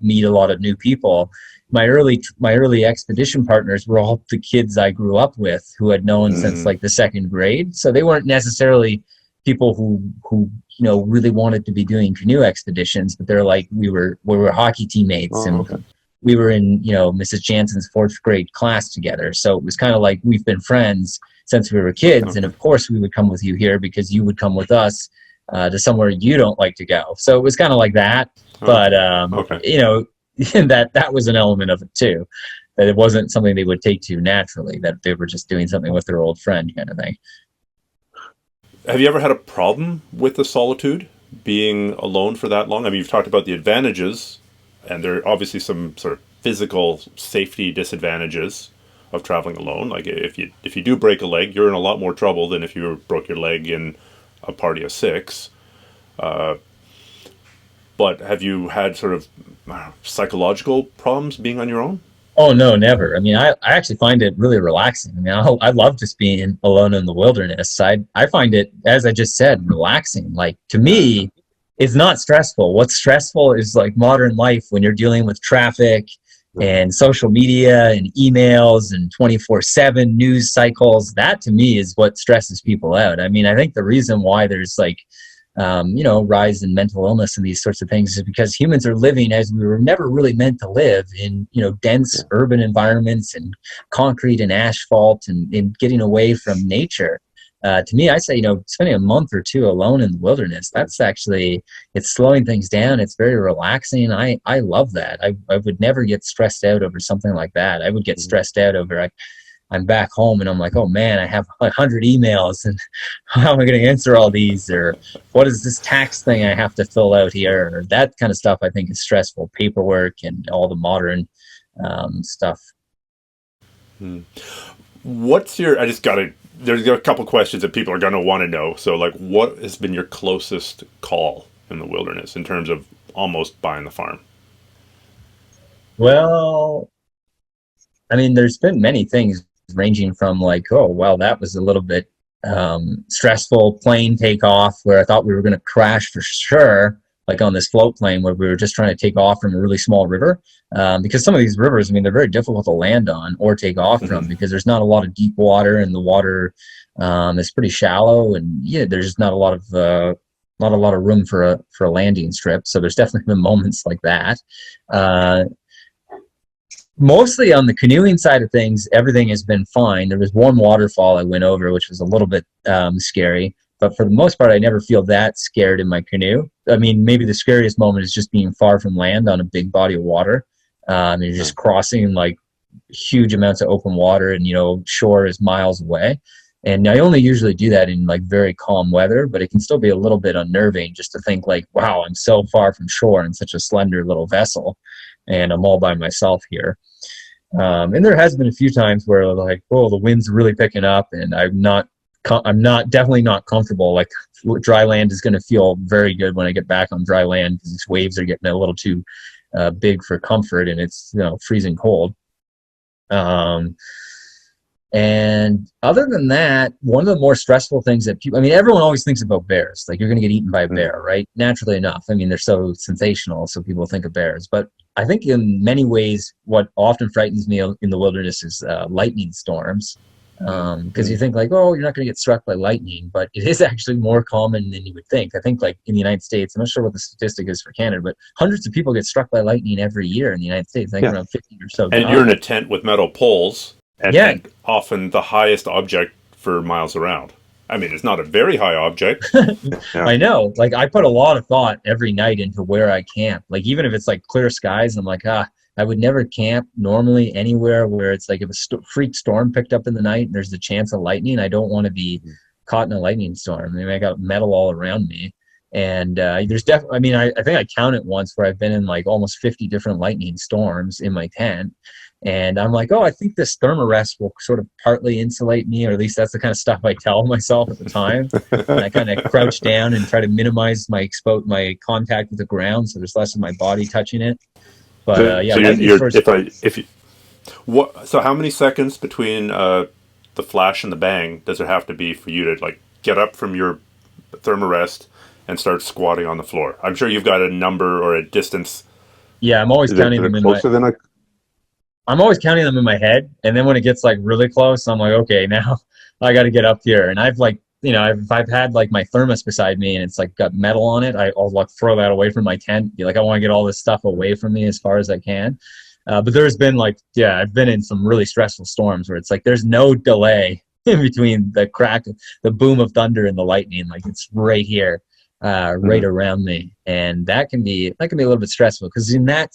meet a lot of new people. My early expedition partners were all the kids I grew up with, who had known since like the second grade. So they weren't necessarily people who really wanted to be doing canoe expeditions, but they're like, we were hockey teammates, Oh, and okay. we were in, Mrs. Jansen's fourth grade class together. So it was kind of like we've been friends since we were kids. And Okay. of course, we would come with you here because you would come with us to somewhere you don't like to go. So it was kind of like that. But, Okay. Okay. that was an element of it too, that it wasn't something they would take to naturally, that they were just doing something with their old friend kind of thing. Have you ever had a problem with the solitude, being alone for that long? I mean, you've talked about the advantages, and there are obviously some sort of physical safety disadvantages of traveling alone. Like if you do break a leg, you're in a lot more trouble than if you broke your leg in a party of six. But have you had sort of psychological problems being on your own? Oh no, never. I mean, I actually find it really relaxing. I mean, I love just being alone in the wilderness. I find it, as I just said, relaxing. Like to me, it's not stressful. What's stressful is like modern life when you're dealing with traffic and social media and emails and 24/7 news cycles. That to me is what stresses people out. I mean, I think the reason why there's like rise in mental illness and these sorts of things is because humans are living as we were never really meant to live in, dense urban environments and concrete and asphalt and getting away from nature. To me, I say, spending a month or two alone in the wilderness, that's actually, it's slowing things down. It's very relaxing. I love that. I would never get stressed out over something like that. I would get stressed out over, I'm back home and I'm like, oh man, I have 100 emails and how am I going to answer all these? Or what is this tax thing I have to fill out here? Or that kind of stuff I think is stressful, paperwork and all the modern stuff. What's your? I just got to. There's a couple questions that people are going to want to know. So, like, what has been your closest call in the wilderness in terms of almost buying the farm? Well, I mean, there's been many things ranging from like, oh, well, that was a little bit stressful plane takeoff where I thought we were going to crash for sure, like on this float plane where we were just trying to take off from a really small river. Because some of these rivers, I mean, they're very difficult to land on or take off from because there's not a lot of deep water and the water is pretty shallow and there's not a lot of room for a landing strip. So there's definitely been moments like that. Mostly on the canoeing side of things, everything has been fine. There was one waterfall I went over, which was a little bit scary. But for the most part, I never feel that scared in my canoe. I mean, maybe the scariest moment is just being far from land on a big body of water. You're just crossing like huge amounts of open water and, shore is miles away. And I only usually do that in like very calm weather, but it can still be a little bit unnerving just to think like, wow, I'm so far from shore in such a slender little vessel and I'm all by myself here. And there has been a few times where like, oh, the wind's really picking up and I'm definitely not comfortable. Like dry land is going to feel very good when I get back on dry land because these waves are getting a little too big for comfort and it's, freezing cold. And other than that, one of the more stressful things that people, I mean, everyone always thinks about bears. Like you're going to get eaten by a bear, right? Naturally enough. I mean, they're so sensational, so people think of bears. But I think in many ways, what often frightens me in the wilderness is lightning storms. Because you think like, oh, you're not going to get struck by lightning, but it is actually more common than you would think. I think like in the United States, I'm not sure what the statistic is for Canada, but hundreds of people get struck by lightning every year in the United States. I think around 50 or so. And you're in a tent with metal poles. And often the highest object for miles around. I mean, it's not a very high object. I know. Like, I put a lot of thought every night into where I camp. Like, even if it's like clear skies, I'm like, I would never camp normally anywhere where it's like if a freak storm picked up in the night and there's a chance of lightning, I don't want to be caught in a lightning storm. I mean, I got metal all around me. And there's definitely, I mean, I think I counted once where I've been in like almost 50 different lightning storms in my tent. And I'm like, oh, I think this thermarest will sort of partly insulate me, or at least that's the kind of stuff I tell myself at the time. And I kind of crouch down and try to minimize my contact with the ground, so there's less of my body touching it. But so how many seconds between the flash and the bang does there have to be for you to like get up from your thermarest and start squatting on the floor? I'm sure you've got a number or a distance. Yeah, I'm always counting them in my. I'm always counting them in my head, and then when it gets like really close, I'm like, okay, now I got to get up here. And I've like if I've had like my thermos beside me and it's like got metal on it, I'll like throw that away from my tent. Be like, I want to get all this stuff away from me as far as I can. But there's been like, yeah, I've been in some really stressful storms where it's like there's no delay in between the crack, the boom of thunder and the lightning. Like it's right here, right around me, and that can be a little bit stressful because in that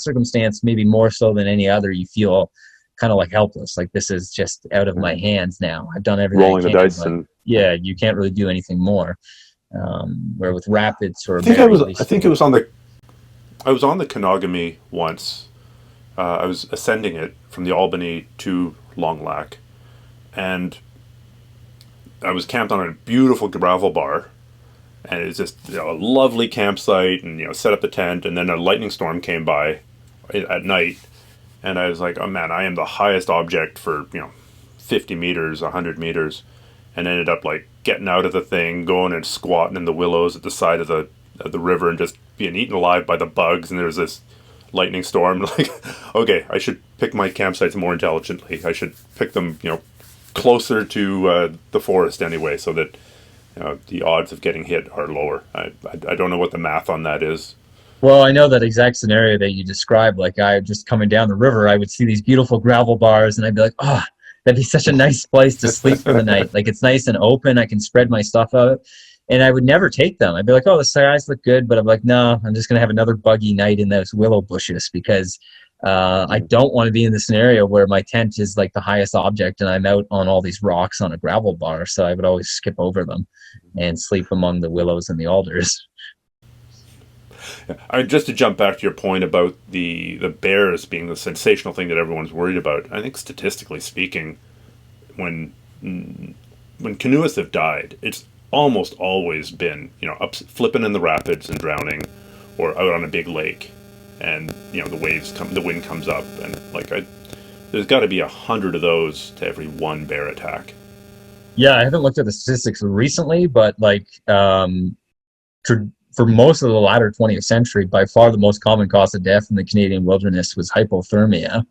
circumstance, maybe more so than any other, you feel kind of like helpless. Like this is just out of my hands now. I've done everything. Rolling the dice, but and yeah, you can't really do anything more. Where with rapids or I was on the Kenogami once. I was ascending it from the Albany to Long Lac, and I was camped on a beautiful gravel bar, and it's just a lovely campsite, and set up the tent, and then a lightning storm came by at night, and I was like, oh man, I am the highest object for 50 meters, 100 meters, and ended up like getting out of the thing, going and squatting in the willows at the side of the river, and just being eaten alive by the bugs. And there's this lightning storm. Like, okay, I should pick my campsites more intelligently. I should pick them, closer to the forest anyway, so that the odds of getting hit are lower. I don't know what the math on that is. Well, I know that exact scenario that you described. Like I just coming down the river, I would see these beautiful gravel bars, and I'd be like, oh, that'd be such a nice place to sleep for the night. Like it's nice and open. I can spread my stuff out. And I would never take them. I'd be like, oh, the skies look good. But I'm like, no, I'm just going to have another buggy night in those willow bushes because I don't want to be in the scenario where my tent is like the highest object and I'm out on all these rocks on a gravel bar. So I would always skip over them and sleep among the willows and the alders. Just to jump back to your point about the bears being the sensational thing that everyone's worried about, I think statistically speaking, when canoeists have died, it's almost always been up flipping in the rapids and drowning, or out on a big lake, and the waves come, the wind comes up, and there's got to be 100 of those to every one bear attack. Yeah, I haven't looked at the statistics recently, but for most of the latter 20th century, by far the most common cause of death in the Canadian wilderness was hypothermia.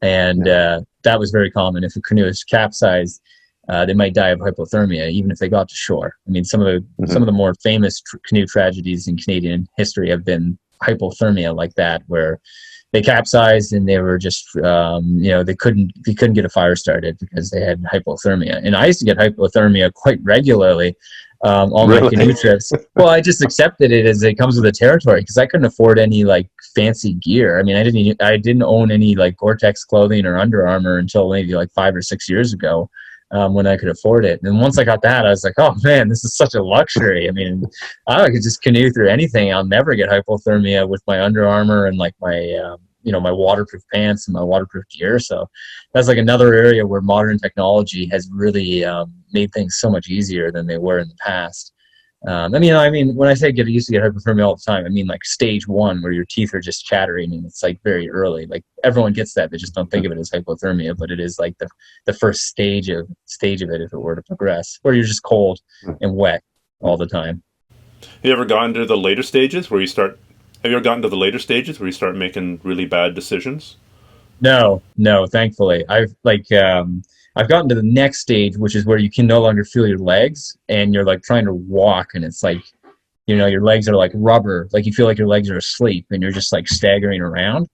And that was very common. If a canoe is capsized, they might die of hypothermia, even if they got to shore. I mean, some of the more famous canoe tragedies in Canadian history have been hypothermia like that, where they capsized and they were just, they couldn't get a fire started because they had hypothermia. And I used to get hypothermia quite regularly on my canoe trips. Well, I just accepted it as it comes with the territory because I couldn't afford any like fancy gear. I mean, I didn't own any like Gore-Tex clothing or Under Armour until maybe like 5 or 6 years ago, when I could afford it. And once I got that, I was like, oh man, this is such a luxury. I mean, I could just canoe through anything. I'll never get hypothermia with my Under Armour and like my my waterproof pants and my waterproof gear. So that's like another area where modern technology has really made things so much easier than they were in the past. I mean, when I say used to get hypothermia all the time, I mean like stage 1 where your teeth are just chattering and it's like very early. Like everyone gets that, they just don't think of it as hypothermia, but it is like the first stage of it if it were to progress, where you're just cold and wet all the time. Have you ever gotten to the later stages where you start making really bad decisions? No, thankfully. I've gotten to the next stage, which is where you can no longer feel your legs and you're like trying to walk and it's like, your legs are like rubber, like you feel like your legs are asleep and you're just like staggering around.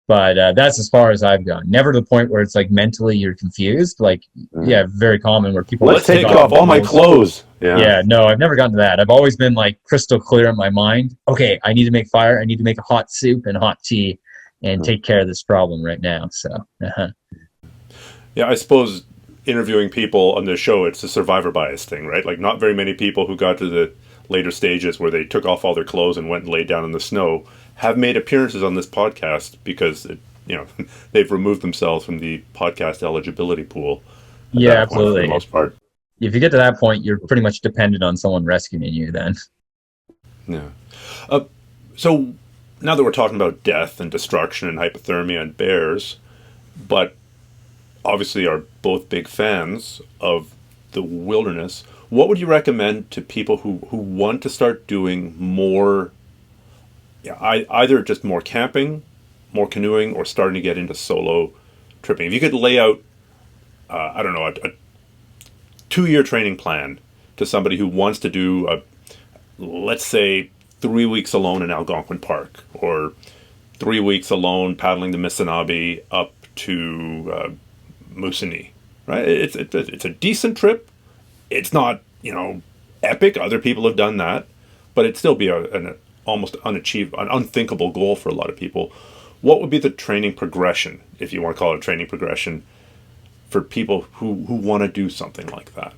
But that's as far as I've gone. Never to the point where it's like mentally you're confused. Like, yeah, very common where people let's take off all my clothes. Yeah, no, I've never gotten to that. I've always been like crystal clear in my mind. Okay, I need to make fire. I need to make a hot soup and hot tea and take care of this problem right now. So, Yeah, I suppose interviewing people on the show, it's a survivor bias thing, right? Like not very many people who got to the later stages where they took off all their clothes and went and laid down in the snow have made appearances on this podcast because they've removed themselves from the podcast eligibility pool. Yeah, absolutely. For the most part. If you get to that point, you're pretty much dependent on someone rescuing you then. Yeah. So now that we're talking about death and destruction and hypothermia and bears, but obviously are both big fans of the wilderness, what would you recommend to people who want to start doing more, either just more camping, more canoeing, or starting to get into solo tripping? If you could lay out, 2-year training plan to somebody who wants to do let's say 3 weeks alone in Algonquin Park, or 3 weeks alone paddling the Missinaibi up to Moosonee, right? It's a decent trip. It's not, epic. Other people have done that, but it'd still be an almost an unthinkable goal for a lot of people. What would be the training progression, if you want to call it a training progression, for people who want to do something like that?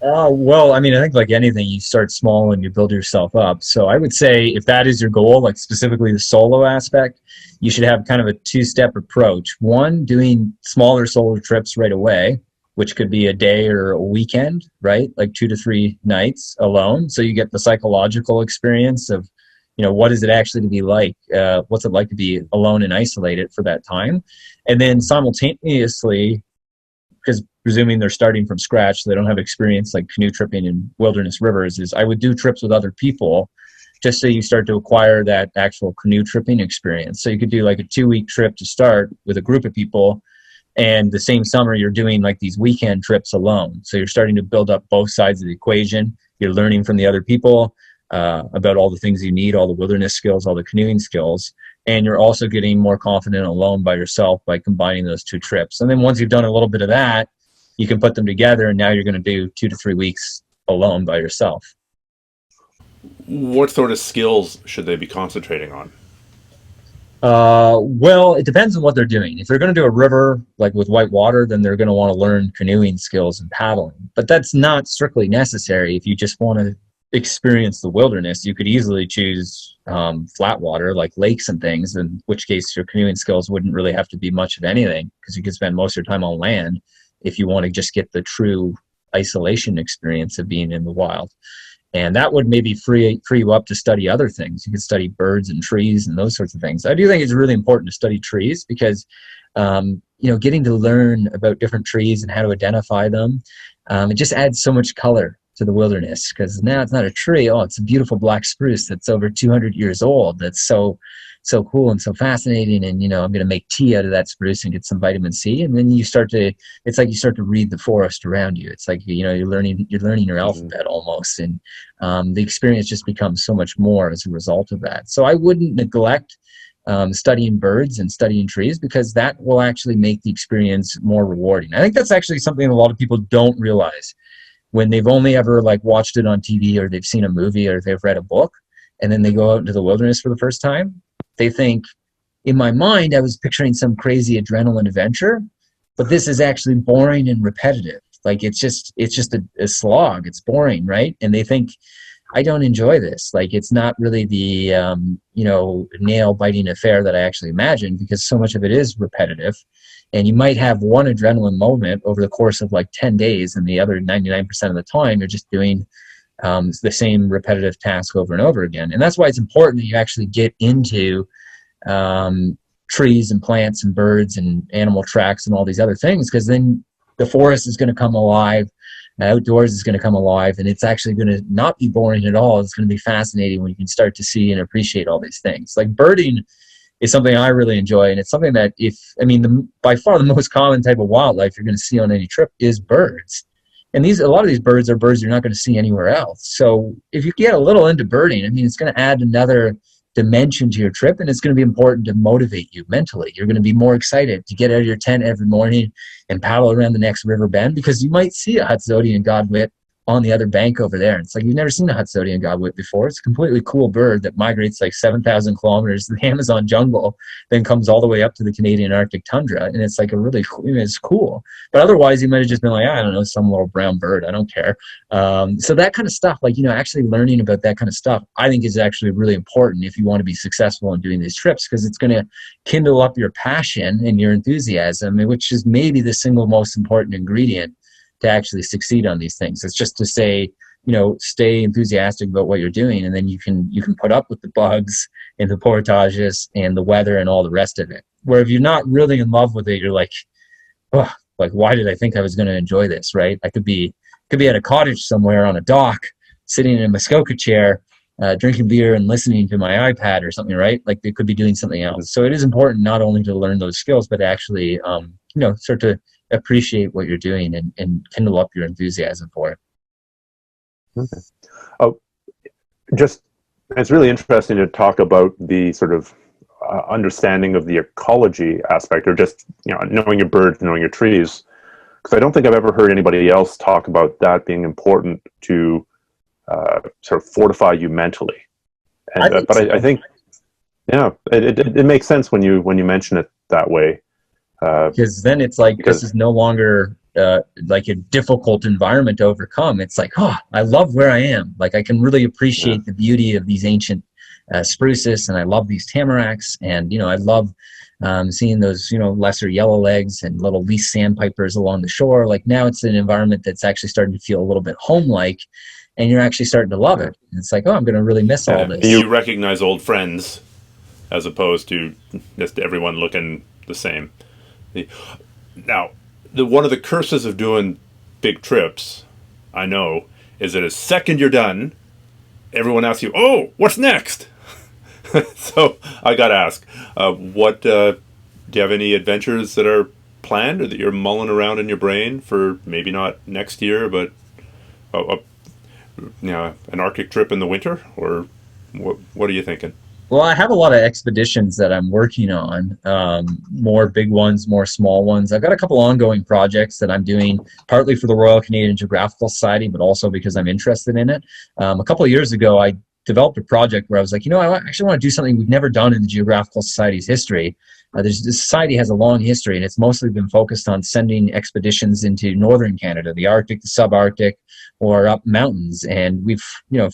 Well, I mean, I think like anything, you start small and you build yourself up. So I would say if that is your goal, like specifically the solo aspect, you should have kind of a two-step approach. One, doing smaller solo trips right away, which could be a day or a weekend, right? Like 2 to 3 nights alone. So you get the psychological experience of, what is it actually to be like? What's it like to be alone and isolated for that time? And then simultaneously, because presuming they're starting from scratch, so they don't have experience like canoe tripping in wilderness rivers, is I would do trips with other people just so you start to acquire that actual canoe tripping experience. So you could do like a 2-week trip to start with a group of people, and the same summer you're doing like these weekend trips alone. So you're starting to build up both sides of the equation. You're learning from the other people about all the things you need, all the wilderness skills, all the canoeing skills. And you're also getting more confident alone by yourself by combining those 2 trips. And then once you've done a little bit of that, you can put them together, and now you're going to do 2 to 3 weeks alone by yourself. What sort of skills should they be concentrating on? Well, it depends on what they're doing. If they're going to do a river like with white water, then they're going to want to learn canoeing skills and paddling. But that's not strictly necessary. If you just want to experience the wilderness, you could easily choose flat water like lakes and things, in which case your canoeing skills wouldn't really have to be much of anything, because you could spend most of your time on land if you want to just get the true isolation experience of being in the wild. And that would maybe free you up to study other things. You could study birds and trees and those sorts of things. I do think it's really important to study trees because, getting to learn about different trees and how to identify them, it just adds so much color to the wilderness, because now it's not a tree. Oh, it's a beautiful black spruce that's over 200 years old. That's so cool and so fascinating. And, I'm going to make tea out of that spruce and get some vitamin C. And then it's like you start to read the forest around you. It's like, you're learning your alphabet almost. And the experience just becomes so much more as a result of that. So I wouldn't neglect studying birds and studying trees, because that will actually make the experience more rewarding. I think that's actually something a lot of people don't realize when they've only ever like watched it on TV, or they've seen a movie, or they've read a book, and then they go out into the wilderness for the first time. They think, in my mind, I was picturing some crazy adrenaline adventure, but this is actually boring and repetitive. Like it's just a slog. It's boring, right? And they think, I don't enjoy this. Like it's not really the nail biting affair that I actually imagined, because so much of it is repetitive. And you might have one adrenaline moment over the course of like 10 days, and the other 99% of the time you're just doing the same repetitive task over and over again. And that's why it's important that you actually get into trees and plants and birds and animal tracks and all these other things, because then the forest is going to come alive, outdoors is going to come alive, and it's actually going to not be boring at all. It's going to be fascinating when you can start to see and appreciate all these things. Like birding is something I really enjoy, and it's something that by far the most common type of wildlife you're going to see on any trip is birds. And a lot of these birds are birds you're not going to see anywhere else. So if you get a little into birding, it's going to add another dimension to your trip, and it's going to be important to motivate you mentally. You're going to be more excited to get out of your tent every morning and paddle around the next river bend, because you might see a Hudsonian godwit on the other bank over there. It's like you've never seen a Hudsonian godwit before. It's a completely cool bird that migrates like 7,000 kilometers to the Amazon jungle, then comes all the way up to the Canadian Arctic tundra. And it's like it's cool. But otherwise, you might have just been like, I don't know, some little brown bird. I don't care. So that kind of stuff, like, actually learning about that kind of stuff, I think is actually really important if you want to be successful in doing these trips, because it's going to kindle up your passion and your enthusiasm, which is maybe the single most important ingredient to actually succeed on these things. It's just to say, stay enthusiastic about what you're doing, and then you can put up with the bugs and the portages and the weather and all the rest of it. Where if you're not really in love with it, you're like, oh, like, why did I think I was going to enjoy this, right? I could be at a cottage somewhere on a dock, sitting in a Muskoka chair, drinking beer and listening to my iPad or something, right? Like they could be doing something else. So it is important not only to learn those skills, but actually, start to appreciate what you're doing and kindle up your enthusiasm for it. Okay. Oh, just it's really interesting to talk about the sort of understanding of the ecology aspect, or just knowing your birds, knowing your trees, because I don't think I've ever heard anybody else talk about that being important to sort of fortify you mentally. And I think yeah, it makes sense when you mention it that way. Because then it's like this is no longer like a difficult environment to overcome. It's like, oh, I love where I am. Like I can really appreciate the beauty of these ancient spruces, and I love these tamaracks, and I love seeing those lesser yellowlegs and little least sandpipers along the shore. Like now it's an environment that's actually starting to feel a little bit home-like, and you're actually starting to love it. And it's like, oh, I'm going to really miss all this. You recognize old friends as opposed to just everyone looking the same. Now, one of the curses of doing big trips, I know, is that as second you're done, everyone asks you, "Oh, what's next?" So I got to ask, do you have any adventures that are planned or that you're mulling around in your brain for maybe not next year, but an Arctic trip in the winter, or what are you thinking? Well, I have a lot of expeditions that I'm working on, more big ones, more small ones. I've got a couple ongoing projects that I'm doing, partly for the Royal Canadian Geographical Society, but also because I'm interested in it. A couple of years ago, I developed a project where I was like, I actually want to do something we've never done in the Geographical Society's history. The society has a long history, and it's mostly been focused on sending expeditions into northern Canada, the Arctic, the subarctic, or up mountains. And we've,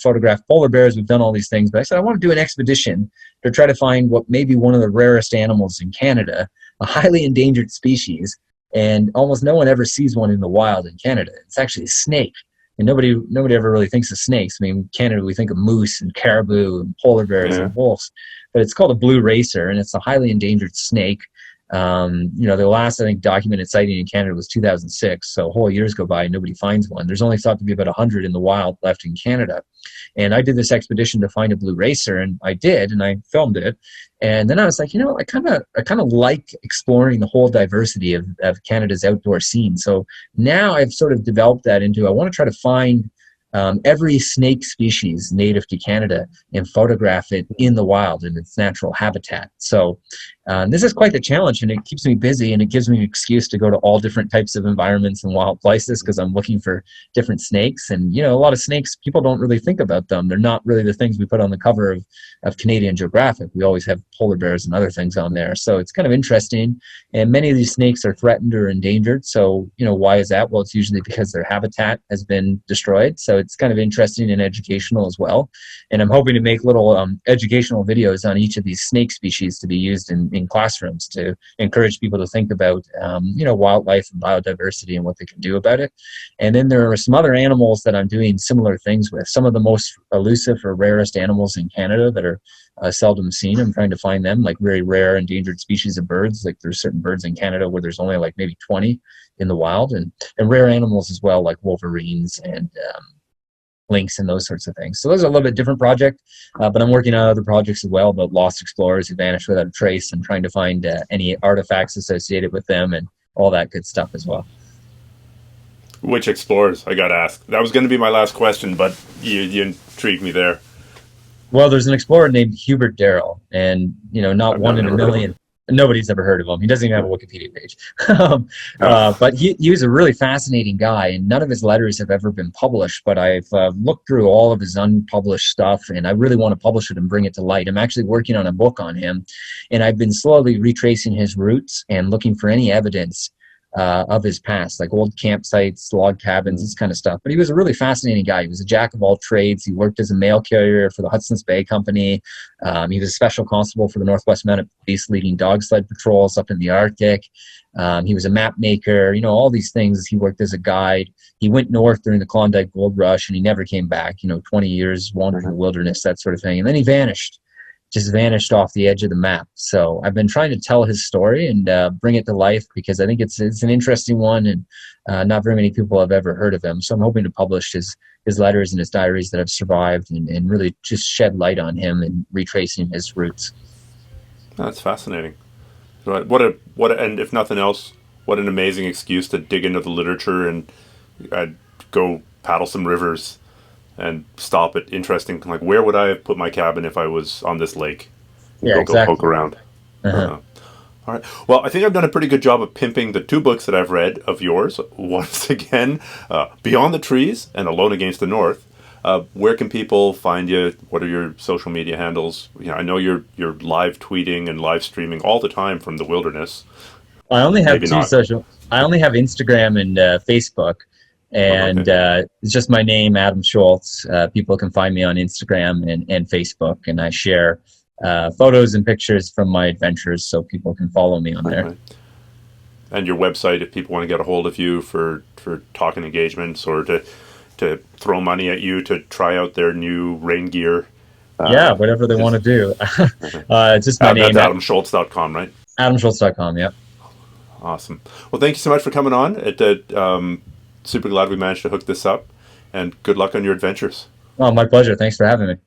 photographed polar bears. We've done all these things. But I said, I want to do an expedition to try to find what may be one of the rarest animals in Canada, a highly endangered species. And almost no one ever sees one in the wild in Canada. It's actually a snake. And nobody ever really thinks of snakes. I mean, in Canada, we think of moose and caribou and polar bears and wolves. But it's called a blue racer, and it's a highly endangered snake. The last, I think, documented sighting in Canada was 2006, so whole years go by and nobody finds one. There's only thought to be about 100 in the wild left in Canada. And I did this expedition to find a blue racer, and I did, and I filmed it. And then I was like, I kind of like exploring the whole diversity of Canada's outdoor scene. So now I've sort of developed that into, I want to try to find every snake species native to Canada and photograph it in the wild in its natural habitat. So this is quite the challenge, and it keeps me busy, and it gives me an excuse to go to all different types of environments and wild places because I'm looking for different snakes. And a lot of snakes, people don't really think about them. They're not really the things we put on the cover of Canadian Geographic. We always have polar bears and other things on there. So it's kind of interesting. And many of these snakes are threatened or endangered. So why is that? Well, it's usually because their habitat has been destroyed. So it's kind of interesting and educational as well. And I'm hoping to make little educational videos on each of these snake species to be used in classrooms to encourage people to think about wildlife and biodiversity and what they can do about it. And then there are some other animals that I'm doing similar things with. Some of the most elusive or rarest animals in Canada that are seldom seen. I'm trying to find them, like very rare endangered species of birds. Like there's certain birds in Canada where there's only like maybe 20 in the wild, and rare animals as well, like wolverines and lynx and those sorts of things. So those are a little bit different project, but I'm working on other projects as well about lost explorers who vanished without a trace, and trying to find any artifacts associated with them and all that good stuff as well. Which explorers? I got to ask. That was going to be my last question, but you intrigued me there. Well, there's an explorer named Hubert Darrell, and not one in a million. Nobody's ever heard of him. He doesn't even have a Wikipedia page. But he was a really fascinating guy, and none of his letters have ever been published. But I've looked through all of his unpublished stuff, and I really want to publish it and bring it to light. I'm actually working on a book on him, and I've been slowly retracing his roots and looking for any evidence of his past, like old campsites, log cabins, this kind of stuff. But he was a really fascinating guy. He was a jack of all trades. He worked as a mail carrier for the Hudson Bay Company. He was a special constable for the Northwest Mounted Police, leading dog sled patrols up in the Arctic. He was a map maker, all these things. He worked as a guide. He went north during the Klondike Gold Rush, and he never came back, 20 years wandering the wilderness, that sort of thing. And then he just vanished off the edge of the map. So I've been trying to tell his story and bring it to life, because I think it's an interesting one, and not very many people have ever heard of him. So I'm hoping to publish his letters and his diaries that have survived, and really just shed light on him and retracing his roots. That's fascinating. And if nothing else, what an amazing excuse to dig into the literature and go paddle some rivers and stop at interesting, like, where would I have put my cabin if I was on this lake? Yeah, Go exactly. poke around. Uh-huh. All right. Well, I think I've done a pretty good job of pimping the 2 books that I've read of yours. Once again, Beyond the Trees and Alone Against the North. Where can people find you? What are your social media handles? I know you're live tweeting and live streaming all the time from the wilderness. I only have Maybe two not. social. I only have Instagram and Facebook, and Okay. it's just my name, Adam Shoalts. People can find me on Instagram and Facebook, and I share photos and pictures from my adventures, so people can follow me on there. Right. And your website, if people want to get a hold of you for talking engagements or to throw money at you to try out their new rain gear. Yeah, whatever they want to do. Just my name, That's adamschultz.com, right? adamschultz.com. Yeah. Awesome. Well, thank you so much for coming on. Super glad we managed to hook this up, and good luck on your adventures. Oh, my pleasure. Thanks for having me.